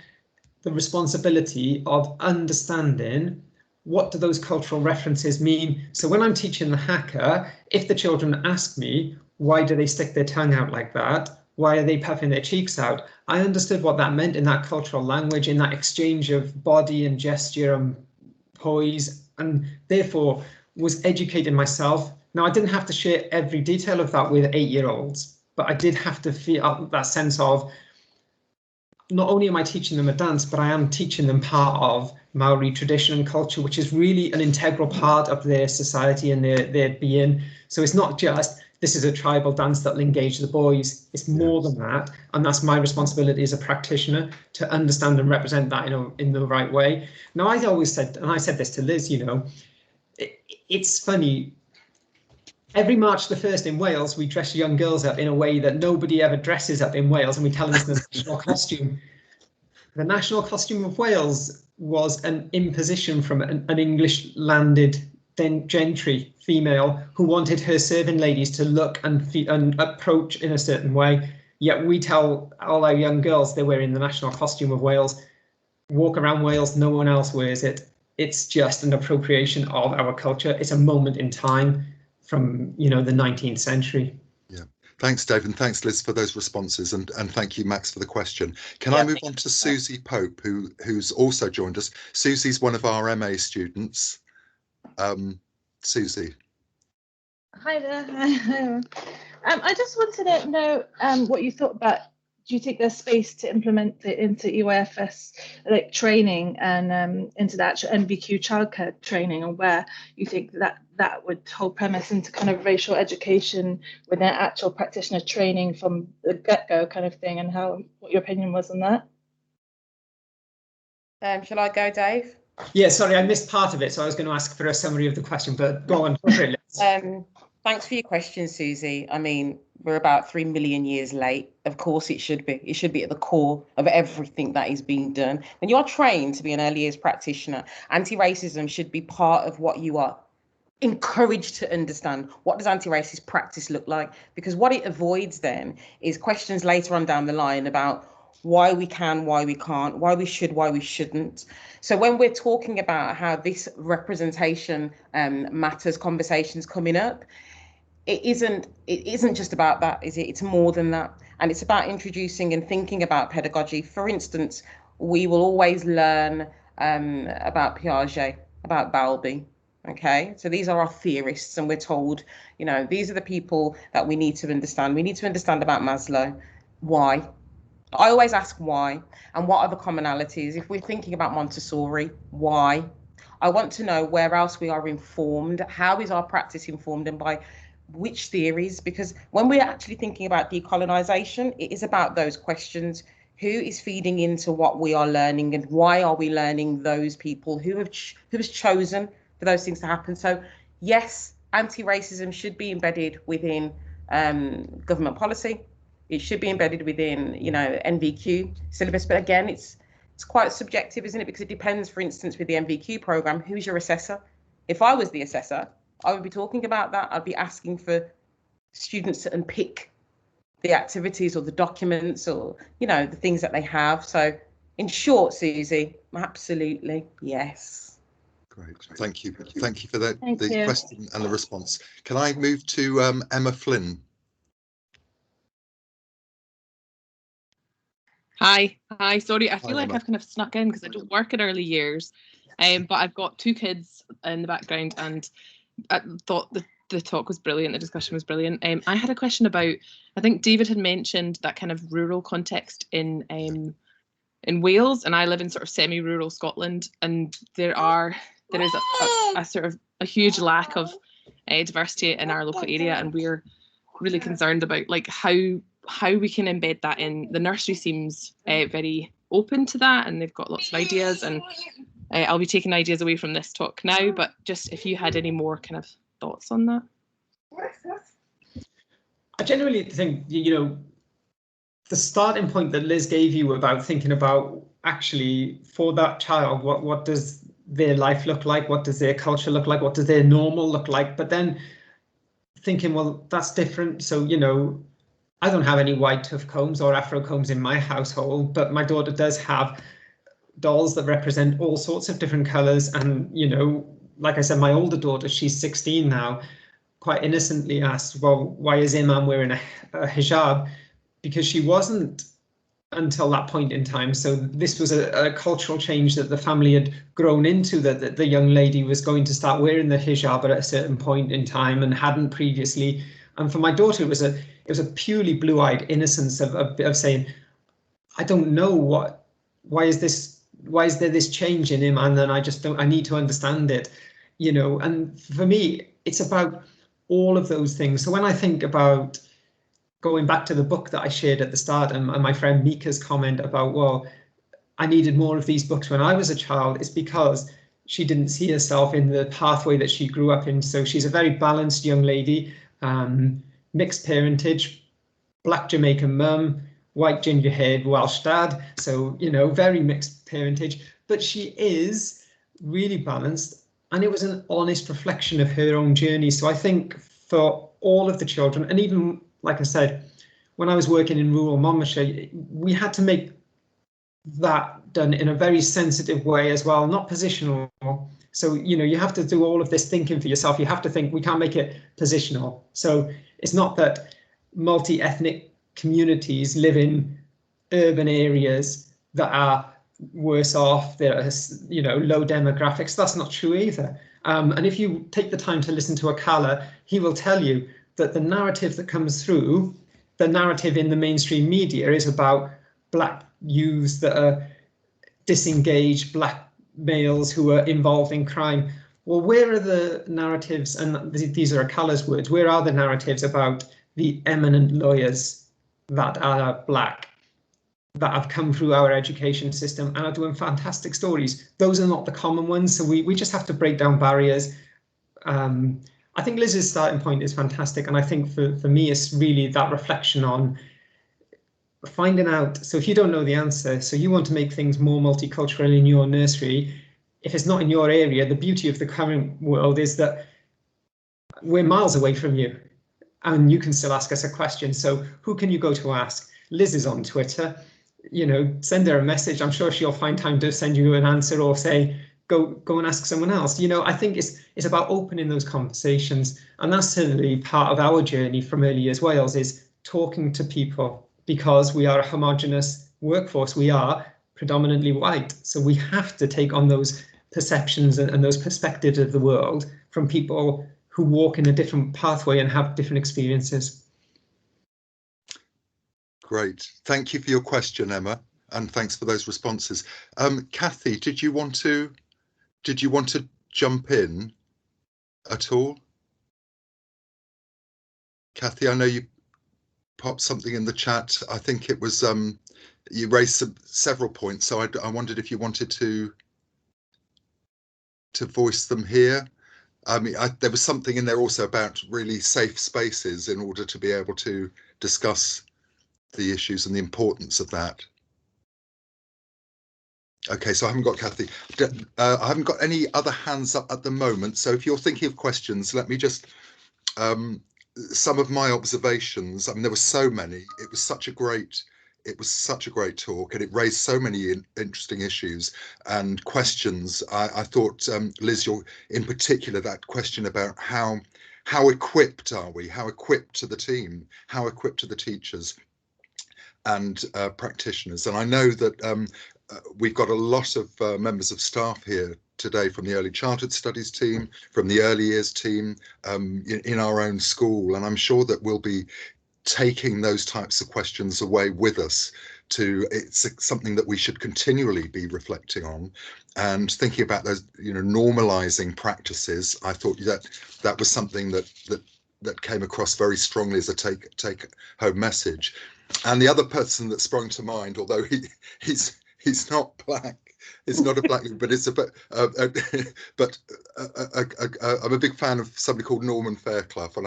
the responsibility of understanding what do those cultural references mean. So when I'm teaching the hacker, if the children ask me, why do they stick their tongue out like that? Why are they puffing their cheeks out? I understood what that meant in that cultural language, in that exchange of body and gesture and poise, and therefore was educating myself. Now, I didn't have to share every detail of that with 8-year-olds, but I did have to feel that sense of, not only am I teaching them a dance, but I am teaching them part of Maori tradition and culture, which is really an integral part of their society and their being. So it's not just, this is a tribal dance that will engage the boys. It's more than that. And that's my responsibility as a practitioner to understand and represent that in the right way. Now, I always said, and I said this to Liz, you know, it's funny. Every March the 1st in Wales, we dress young girls up in a way that nobody ever dresses up in Wales, and we tell them it's the national costume. The national costume of Wales was an imposition from an English landed gentry female who wanted her serving ladies to look and approach in a certain way. Yet we tell all our young girls they're wearing the national costume of Wales. Walk around Wales, no one else wears it. It's just an appropriation of our culture. It's a moment in time from, you know, the 19th century. Yeah. Thanks, Dave, and thanks, Liz, for those responses, and thank you, Max, for the question. Can I move on to Susie Pope, who's also joined us? Susie's one of our MA students. Susie. Hi there. I just wanted to know what you thought about, do you think there's space to implement it into EYFS like training and into the actual NVQ childcare training, and where you think that would hold premise into kind of racial education with an actual practitioner training from the get-go kind of thing, and what your opinion was on that? Shall I go, Dave? Yeah, sorry, I missed part of it, so I was going to ask for a summary of the question, but go on. Thanks for your question, Susie. I mean, we're about 3 million years late. Of course it should be. It should be at the core of everything that is being done. When you are trained to be an early years practitioner, anti-racism should be part of what you are encouraged to understand. What does anti-racist practice look like? Because what it avoids then is questions later on down the line about why we can, why we can't, why we should, why we shouldn't. So when we're talking about how this representation matters, conversations coming up, it isn't just about that, is it? It's more than that. And it's about introducing and thinking about pedagogy. For instance, we will always learn about Piaget, about Bowlby. Okay, so these are our theorists, and we're told, you know, these are the people that we need to understand. We need to understand about Maslow. Why? I always ask why, and what are the commonalities? If we're thinking about Montessori, why? I want to know where else we are informed. How is our practice informed, and by which theories, because when we're actually thinking about decolonisation, it is about those questions. Who is feeding into what we are learning, and why are we learning those people who has chosen for those things to happen? So yes, anti-racism should be embedded within government policy. It should be embedded within, you know, NVQ syllabus. But again, it's quite subjective, isn't it? Because it depends, for instance, with the NVQ programme, who's your assessor? If I was the assessor, I would be talking about that. I'd be asking for students to unpick the activities or the documents or, you know, the things that they have. So in short, Susie, absolutely, yes. Great, thank you. Thank you for that, Thank the you. question and the response. Can I move to Emma Flynn? Hi. Sorry, I feel like Emma. I've kind of snuck in because I don't work in early years, but I've got 2 kids in the background, and I thought the talk was brilliant. The discussion was brilliant. I had a question about, I think David had mentioned that kind of rural context in Wales, and I live in sort of semi-rural Scotland, and there is a sort of a huge lack of diversity in our local area, and we're really concerned about like how we can embed that in. The nursery seems very open to that, and they've got lots of ideas, and I'll be taking ideas away from this talk now, but just if you had any more kind of thoughts on that. I generally think, you know, the starting point that Liz gave you about thinking about actually for that child, what does their life look like? What does their culture look like? What does their normal look like? But then thinking, well, that's different. So, you know, I don't have any white tuft combs or Afro combs in my household, but my daughter does have dolls that represent all sorts of different colours. And, you know, like I said, my older daughter, she's 16 now, quite innocently asked, well, why is Imam wearing a hijab? Because she wasn't until that point in time. So this was a cultural change that the family had grown into, that the young lady was going to start wearing the hijab at a certain point in time and hadn't previously. And for my daughter, it was a purely blue-eyed innocence of saying, I don't know why is there this change in him, and then I need to understand it, you know. And for me, it's about all of those things. So when I think about going back to the book that I shared at the start, and my friend Mika's comment about, well, I needed more of these books when I was a child, it's because she didn't see herself in the pathway that she grew up in. So she's a very balanced young lady, mixed parentage, black Jamaican mum, white ginger-haired Welsh dad. So, you know, very mixed parentage, but she is really balanced. And it was an honest reflection of her own journey. So I think for all of the children, and even, like I said, when I was working in rural Monmouthshire, we had to make that done in a very sensitive way as well, not positional. So, you know, you have to do all of this thinking for yourself. You have to think, we can't make it positional. So it's not that multi-ethnic communities live in urban areas that are worse off, there are, you know, low demographics. That's not true either. And if you take the time to listen to Akala, he will tell you that the narrative that comes through, the narrative in the mainstream media, is about black youths that are disengaged, black males who are involved in crime. Well, where are the narratives, and these are Akala's words, where are the narratives about the eminent lawyers that are black, that have come through our education system and are doing fantastic stories? Those are not the common ones. So we just have to break down barriers. I think Liz's starting point is fantastic. And I think for me, it's really that reflection on finding out. So if you don't know the answer, so you want to make things more multicultural in your nursery, if it's not in your area, the beauty of the current world is that we're miles away from you and you can still ask us a question. So who can you go to ask? Liz is on Twitter. You know, send her a message. I'm sure she'll find time to send you an answer, or say, go and ask someone else. You know, I think it's about opening those conversations. And that's certainly part of our journey from Early Years Wales, is talking to people, because we are a homogenous workforce. We are predominantly white. So we have to take on those perceptions and those perspectives of the world from people who walk in a different pathway and have different experiences. Great. Thank you for your question, Emma, and thanks for those responses. Kathy, did you want to jump in at all? Kathy, I know you popped something in the chat. I think it was you raised several points, so I wondered if you wanted to voice them here. I mean, there was something in there also about really safe spaces in order to be able to discuss the issues and the importance of that. Okay, so I haven't got Kathy. I haven't got any other hands up at the moment. So if you're thinking of questions, let me just some of my observations. I mean, there were so many. It was such a great talk, and it raised so many interesting issues and questions. I thought, Liz, in particular, that question about how equipped are we? How equipped to the team? How equipped to the teachers and practitioners? And I know that we've got a lot of members of staff here today from the Early Childhood Studies team, from the Early Years team in our own school, and I'm sure that we'll be taking those types of questions away with us. It's something that we should continually be reflecting on and thinking about those, normalizing practices. I thought that was something that came across very strongly as a take home message. And the other person that sprung to mind, although he's not black, it's not a black, but it's but I'm a big fan of somebody called Norman Fairclough, and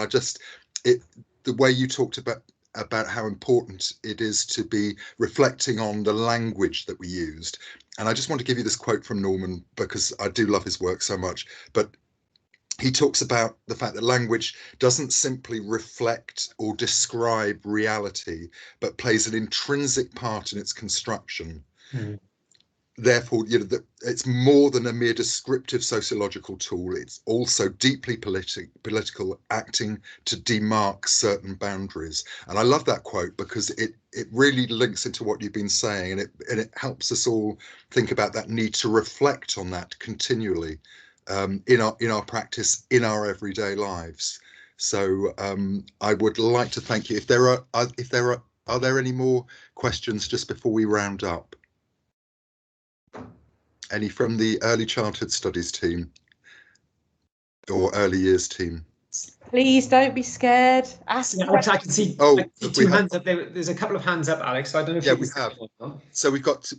the way you talked about how important it is to be reflecting on the language that we used. And I just want to give you this quote from Norman because I do love his work so much. But he talks about the fact that language doesn't simply reflect or describe reality, but plays an intrinsic part in its construction. Mm. Therefore, it's more than a mere descriptive sociological tool. It's also deeply political, acting to demark certain boundaries. And I love that quote because it really links into what you've been saying, and it helps us all think about that need to reflect on that continually in our practice, in our everyday lives. So I would like to thank you. Are there any more questions just before we round up? Any from the Early Childhood Studies team or Early Years team? Please don't be scared. Ask. Yeah, Alex, I can see, two hands up. There's a couple of hands up, Alex. So I don't know if we have. So we've got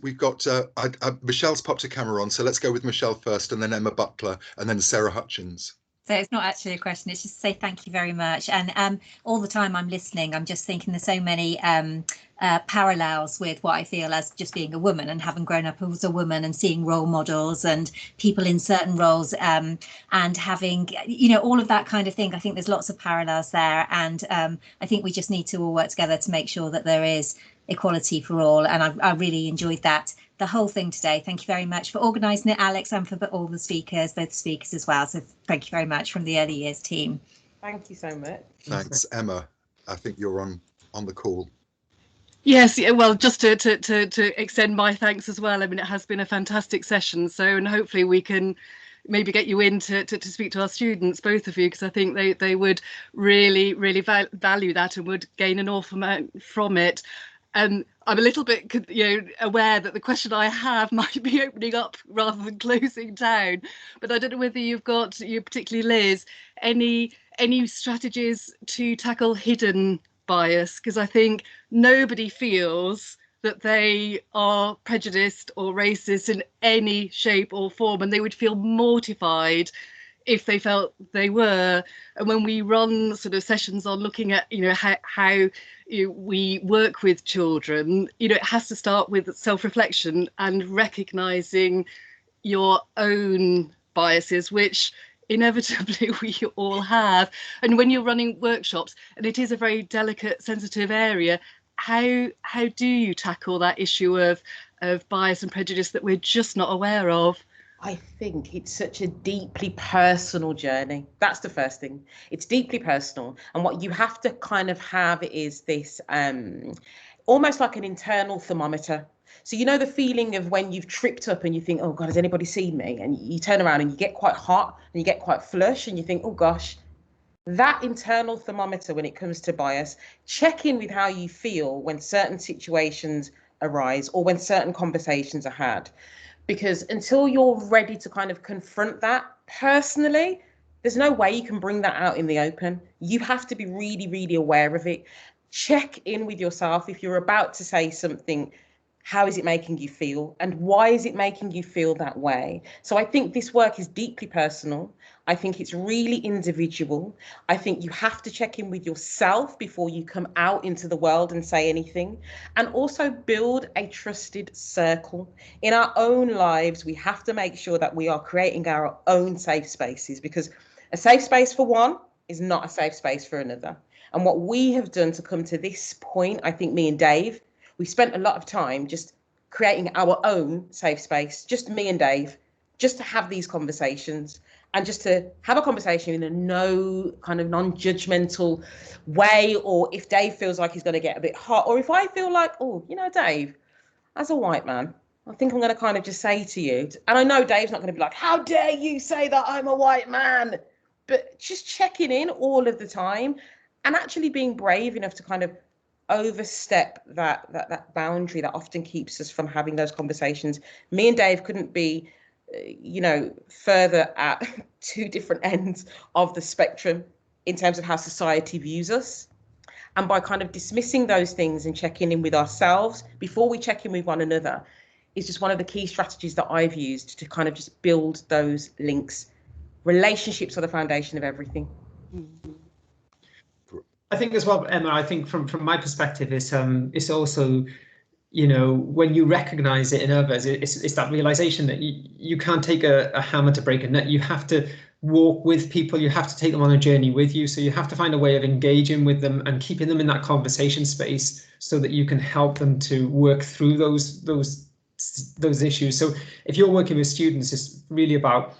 Michelle's popped a camera on. So let's go with Michelle first, and then Emma Buckler, and then Sarah Hutchins. So it's not actually a question, it's just to say thank you very much. And all the time I'm listening, I'm just thinking there's so many parallels with what I feel as just being a woman and having grown up as a woman and seeing role models and people in certain roles and having, all of that kind of thing. I think there's lots of parallels there. And I think we just need to all work together to make sure that there is equality for all. And I really enjoyed the whole thing today. Thank you very much for organising it, Alex, and for all the speakers, both speakers as well. So thank you very much from the Early Years team. Thank you so much. Thanks, Emma. I think you're on the call. Yes, well, just to extend my thanks as well. I mean, it has been a fantastic session. So, and hopefully we can maybe get you in to speak to our students, both of you, because I think they would really value that and would gain an awful amount from it. I'm a little bit, aware that the question I have might be opening up rather than closing down. But I don't know whether you've got, particularly Liz, any strategies to tackle hidden bias, because I think nobody feels that they are prejudiced or racist in any shape or form, and they would feel mortified if they felt they were. And when we run sort of sessions on looking at how we work with children, it has to start with self-reflection and recognizing your own biases, which inevitably we all have. And when you're running workshops, and it is a very delicate, sensitive area, how do you tackle that issue of bias and prejudice that we're just not aware of? I think it's such a deeply personal journey. That's the first thing. It's deeply personal. And what you have to kind of have is this almost like an internal thermometer. So the feeling of when you've tripped up and you think, oh God, has anybody seen me? And you turn around and you get quite hot and you get quite flush and you think, oh gosh, that internal thermometer when it comes to bias, check in with how you feel when certain situations arise or when certain conversations are had. Because until you're ready to kind of confront that personally, there's no way you can bring that out in the open. You have to be really, really aware of it. Check in with yourself. If you're about to say something, how is it making you feel? And why is it making you feel that way? So I think this work is deeply personal. I think it's really individual. I think you have to check in with yourself before you come out into the world and say anything. And also build a trusted circle. In our own lives, we have to make sure that we are creating our own safe spaces, because a safe space for one is not a safe space for another. And what we have done to come to this point, I think me and Dave, we spent a lot of time just creating our own safe space, just me and Dave, just to have these conversations and just to have a conversation in a no kind of non-judgmental way. Or if Dave feels like he's going to get a bit hot, or if I feel like, oh, you know, Dave, as a white man, I think I'm going to kind of just say to you, and I know Dave's not going to be like, how dare you say that I'm a white man, but just checking in all of the time and actually being brave enough to kind of overstep that boundary that often keeps us from having those conversations. Me and Dave couldn't be, further at two different ends of the spectrum in terms of how society views us. And by kind of dismissing those things and checking in with ourselves before we check in with one another is just one of the key strategies that I've used to kind of just build those links. Relationships are the foundation of everything. I think as well, Emma, I think from my perspective, it's also, when you recognize it in others, it's that realization that you can't take a hammer to break a nut. You have to walk with people. You have to take them on a journey with you. So you have to find a way of engaging with them and keeping them in that conversation space so that you can help them to work through those issues. So if you're working with students, it's really about,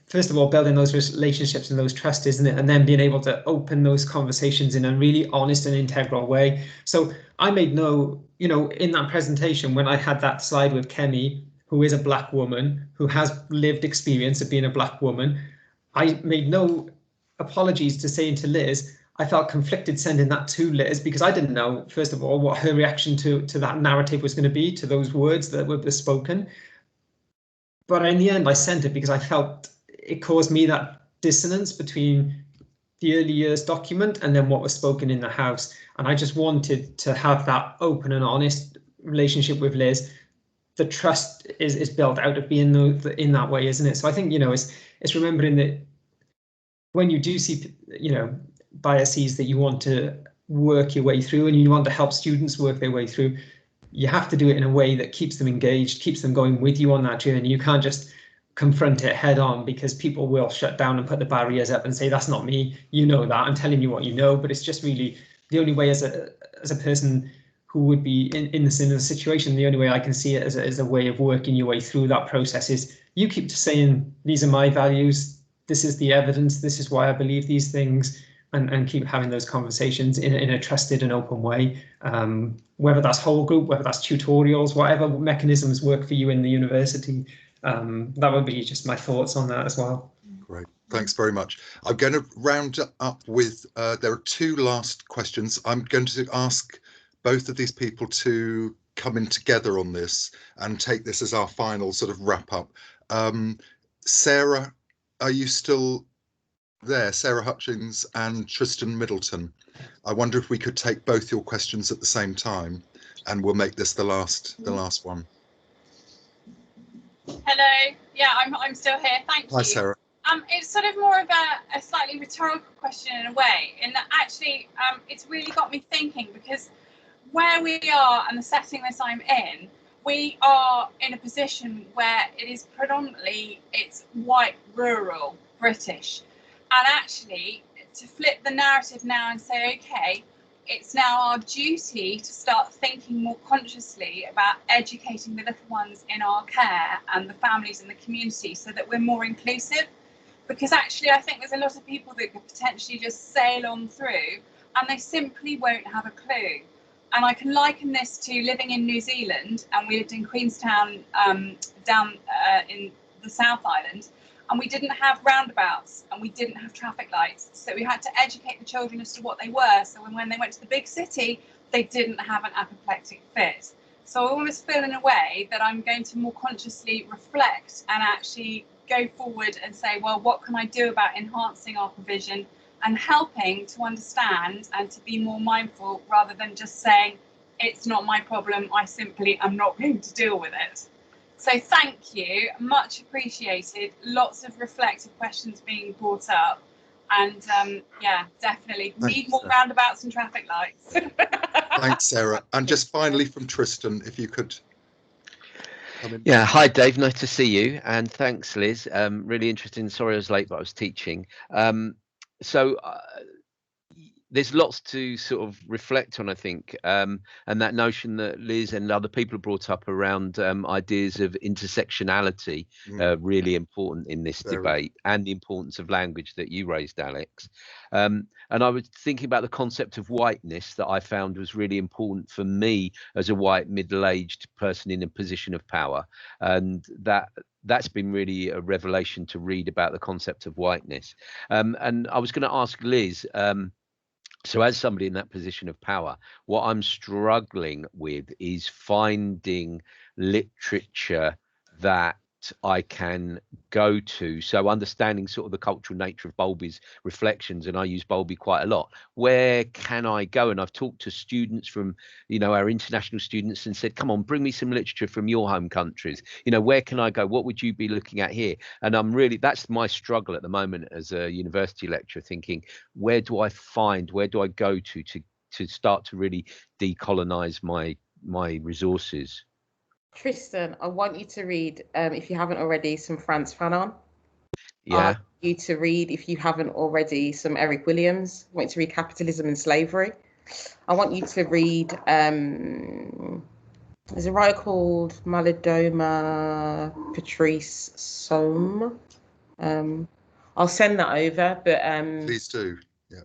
first of all, building those relationships and those trust, isn't it? And then being able to open those conversations in a really honest and integral way. So I made in that presentation, when I had that slide with Kemi, who is a Black woman, who has lived experience of being a Black woman, I made no apologies to saying to Liz, I felt conflicted sending that to Liz because I didn't know, first of all, what her reaction to that narrative was going to be, to those words that were spoken. But in the end, I sent it because I felt it caused me that dissonance between the early years document and then what was spoken in the house. And I just wanted to have that open and honest relationship with Liz. The trust is built out of being in that way, isn't it? So I think, it's remembering that when you do see, biases that you want to work your way through and you want to help students work their way through, you have to do it in a way that keeps them engaged, keeps them going with you on that journey. You can't just confront it head on, because people will shut down and put the barriers up and say, that's not me, you know that, I'm telling you what you know. But it's just really the only way as a person who would be in the similar situation, the only way I can see it as a way of working your way through that process is you keep saying, these are my values, this is the evidence, this is why I believe these things, and keep having those conversations in a trusted and open way, whether that's whole group, whether that's tutorials, whatever mechanisms work for you in the university. That would be just my thoughts on that as well. Great, thanks very much. I'm going to round up with, there are two last questions. I'm going to ask both of these people to come in together on this and take this as our final sort of wrap up. Sarah, are you still there? Sarah Hutchings and Tristan Middleton. I wonder if we could take both your questions at the same time, and we'll make this the last one. Hello. Yeah, I'm still here. Thank you. Hi, Sarah. It's sort of more of a slightly rhetorical question in a way, in that actually it's really got me thinking, because where we are and the setting that I'm in, we are in a position where it is predominantly, it's white, rural, British. And actually, to flip the narrative now and say, okay, it's now our duty to start thinking more consciously about educating the little ones in our care and the families in the community so that we're more inclusive. Because actually, I think there's a lot of people that could potentially just sail on through and they simply won't have a clue. And I can liken this to living in New Zealand, and we lived in Queenstown down in the South Island. And we didn't have roundabouts and we didn't have traffic lights. So we had to educate the children as to what they were. So when they went to the big city, they didn't have an apoplectic fit. So I almost feel in a way that I'm going to more consciously reflect and actually go forward and say, well, what can I do about enhancing our provision and helping to understand and to be more mindful, rather than just saying, it's not my problem, I simply am not going to deal with it. So thank you, much appreciated. Lots of reflective questions being brought up. And yeah, definitely need more roundabouts and traffic lights. Thanks, Sarah. And just finally from Tristan, if you could come in. Yeah, hi Dave, nice to see you, and thanks Liz. Really interesting. Sorry I was late, but I was teaching. There's lots to sort of reflect on, I think, and that notion that Liz and other people brought up around ideas of intersectionality, really important in this debate, and the importance of language that you raised, Alex. And I was thinking about the concept of whiteness that I found was really important for me as a white middle-aged person in a position of power, and that's been really a revelation to read about the concept of whiteness. And I was going to ask Liz, so as somebody in that position of power, what I'm struggling with is finding literature that I can go to. So understanding sort of the cultural nature of Bowlby's reflections, and I use Bowlby quite a lot. Where can I go? And I've talked to students from, our international students and said, come on, bring me some literature from your home countries. Where can I go? What would you be looking at here? And that's my struggle at the moment as a university lecturer, thinking, where do I go to start to really decolonize my resources? Tristan, I want you to read, if you haven't already, some Frantz Fanon. Yeah. I want you to read, if you haven't already, some Eric Williams. I want you to read Capitalism and Slavery. I want you to read, there's a writer called Malidoma Patrice Somme. I'll send that over, but please do. Yeah.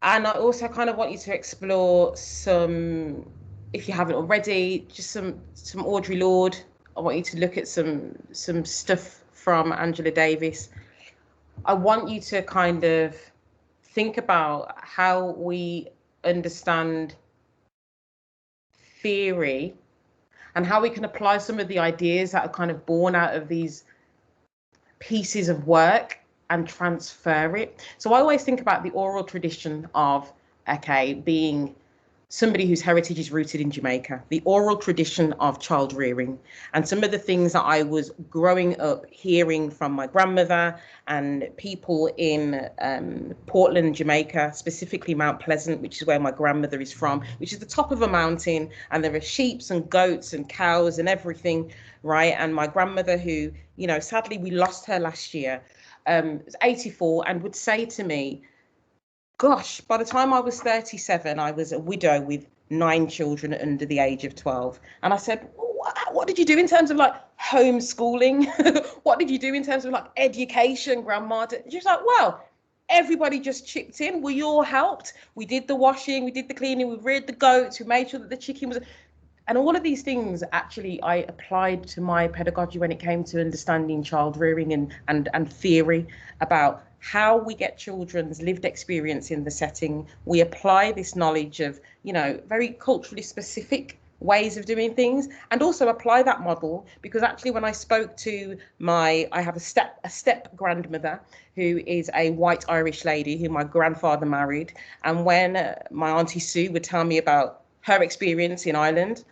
And I also kind of want you to explore some, if you haven't already, just some Audre Lorde. I want you to look at some stuff from Angela Davis. I want you to kind of think about how we understand theory and how we can apply some of the ideas that are kind of born out of these pieces of work and transfer it. So I always think about the oral tradition of, being somebody whose heritage is rooted in Jamaica, the oral tradition of child rearing, and some of the things that I was growing up hearing from my grandmother and people in Portland, Jamaica, specifically Mount Pleasant, which is where my grandmother is from, which is the top of a mountain, and there are sheep and goats and cows and everything, right? And my grandmother, who, sadly we lost her last year, was 84, and would say to me, gosh, by the time I was 37, I was a widow with 9 children under the age of 12. And I said, what did you do in terms of like homeschooling? What did you do in terms of like education, grandma? She was like, well, everybody just chipped in. We all helped. We did the washing, we did the cleaning, we reared the goats, we made sure that the chicken was... And all of these things, actually, I applied to my pedagogy when it came to understanding child rearing and theory about how we get children's lived experience in the setting. We apply this knowledge of, very culturally specific ways of doing things, and also apply that model, because actually when I spoke to I have a step grandmother who is a white Irish lady who my grandfather married, and when my Auntie Sue would tell me about her experience in Ireland,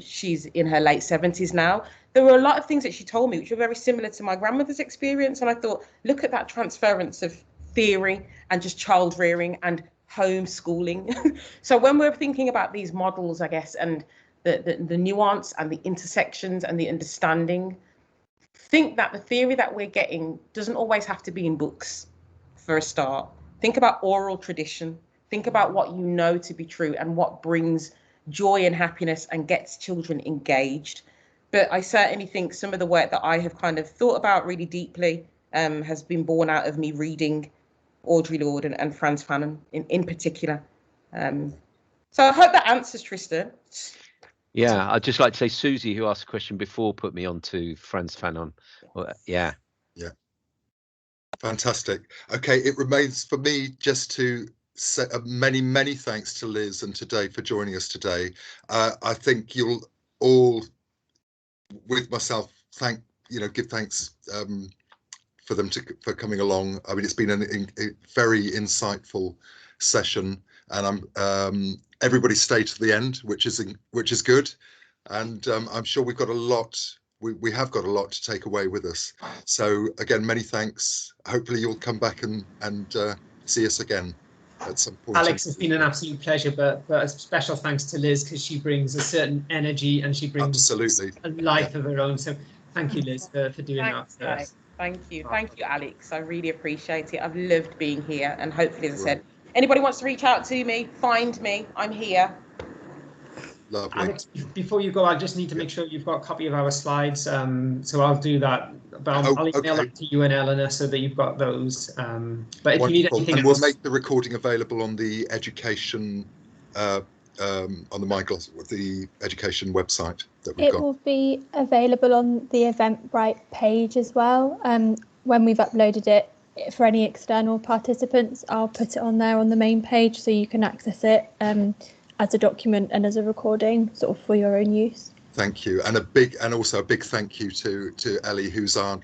she's in her late 70s now, there were a lot of things that she told me which were very similar to my grandmother's experience. And I thought, look at that transference of theory and just child rearing and homeschooling. So when we're thinking about these models, I guess, and the nuance and the intersections and the understanding, think that the theory that we're getting doesn't always have to be in books for a start. Think about oral tradition. Think about what you know to be true and what brings joy and happiness and gets children engaged. But I certainly think some of the work that I have kind of thought about really deeply has been born out of me reading Audre Lorde and Frantz Fanon in particular. So I hope that answers, Tristan. Yeah, I'd just like to say Susie, who asked a question before, put me on to Frantz Fanon. Well, yeah. Yeah. Fantastic. Okay, it remains for me just to say many thanks to Liz and to Dave for joining us today. I think you'll all, with myself, thank give thanks for them for coming along. I mean, it's been a very insightful session, and everybody stayed to the end, which is good, and I'm sure we've got a lot. We have got a lot to take away with us. So again, many thanks. Hopefully you'll come back and see us again at some point. Alex, it's been an absolute pleasure, but a special thanks to Liz, because she brings a certain energy and she brings a life of her own. So thank you, Liz, for doing that for us. Thank you, Alex. I really appreciate it. I've loved being here, and hopefully, as I said, anybody wants to reach out to me, find me. I'm here. Lovely. Alex, before you go, I just need to make sure you've got a copy of our slides. So I'll do that. But I'll email that to you and Eleanor so that you've got those. But if you need anything else, we'll make the recording available on the education, on the education website that we've got. It will be available on the Eventbrite page as well. When we've uploaded it for any external participants, I'll put it on there on the main page so you can access it as a document and as a recording, sort of for your own use. Thank you, and also a big thank you to Ellie, who's our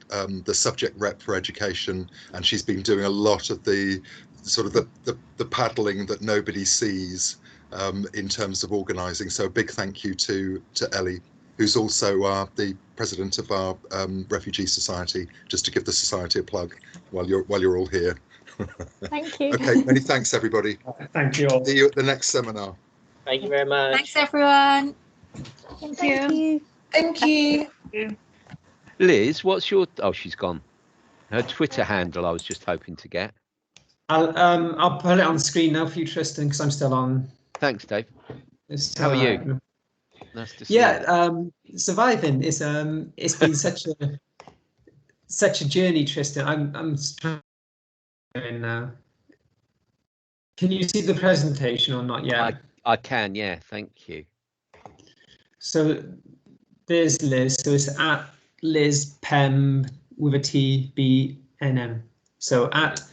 the subject rep for education, and she's been doing a lot of the sort of the paddling that nobody sees in terms of organising. So a big thank you to Ellie, who's also the president of our Refugee Society, just to give the society a plug while you're all here. Thank you. Okay, many thanks everybody. Thank you all. See you at the next seminar. Thank you very much. Thanks, everyone. Thank you. Thank you. Liz, what's your... Oh, she's gone. Her Twitter handle I was just hoping to get. I'll put it on the screen now for you, Tristan, because I'm still on. Thanks, Dave. How are you? Nice to see you. Surviving is it's been such a journey, Tristan. I'm struggling now. Can you see the presentation or not yet? I can, yeah, thank you. So there's Liz, so it's at Liz Pem with a TBNM. So at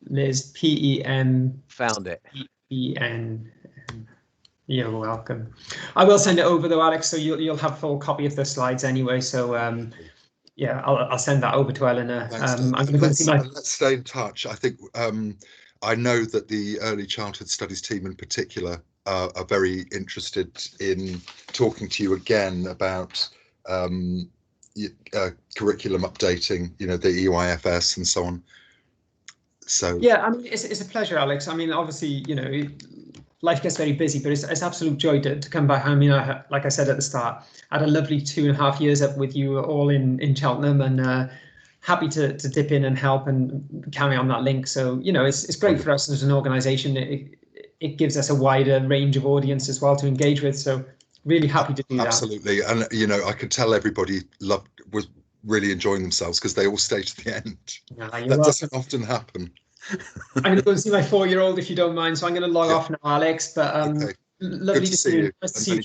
Liz PEM. Found it. PEN. You're welcome. I will send it over though, Alex, so you'll have a full copy of the slides anyway. So yeah, I'll send that over to Eleanor. I'm going to go and see my... Let's stay in touch. I think I know that the Early Childhood Studies team in particular are very interested in talking to you again about curriculum updating, the EYFS and so on. So yeah, I mean, it's a pleasure, Alex. I mean, obviously, life gets very busy, but it's absolute joy to come back. I mean, like I said at the start, I had a lovely 2.5 years up with you all in Cheltenham, and happy to dip in and help and carry on that link. So, it's great for us as an organisation. It gives us a wider range of audience as well to engage with. So really happy to do that. Absolutely. And, I could tell everybody was really enjoying themselves because they all stayed to the end. That doesn't often happen. I'm going to go and see my 4-year-old if you don't mind. So I'm going to log off now, Alex. But okay. lovely to see you. Nice to see you.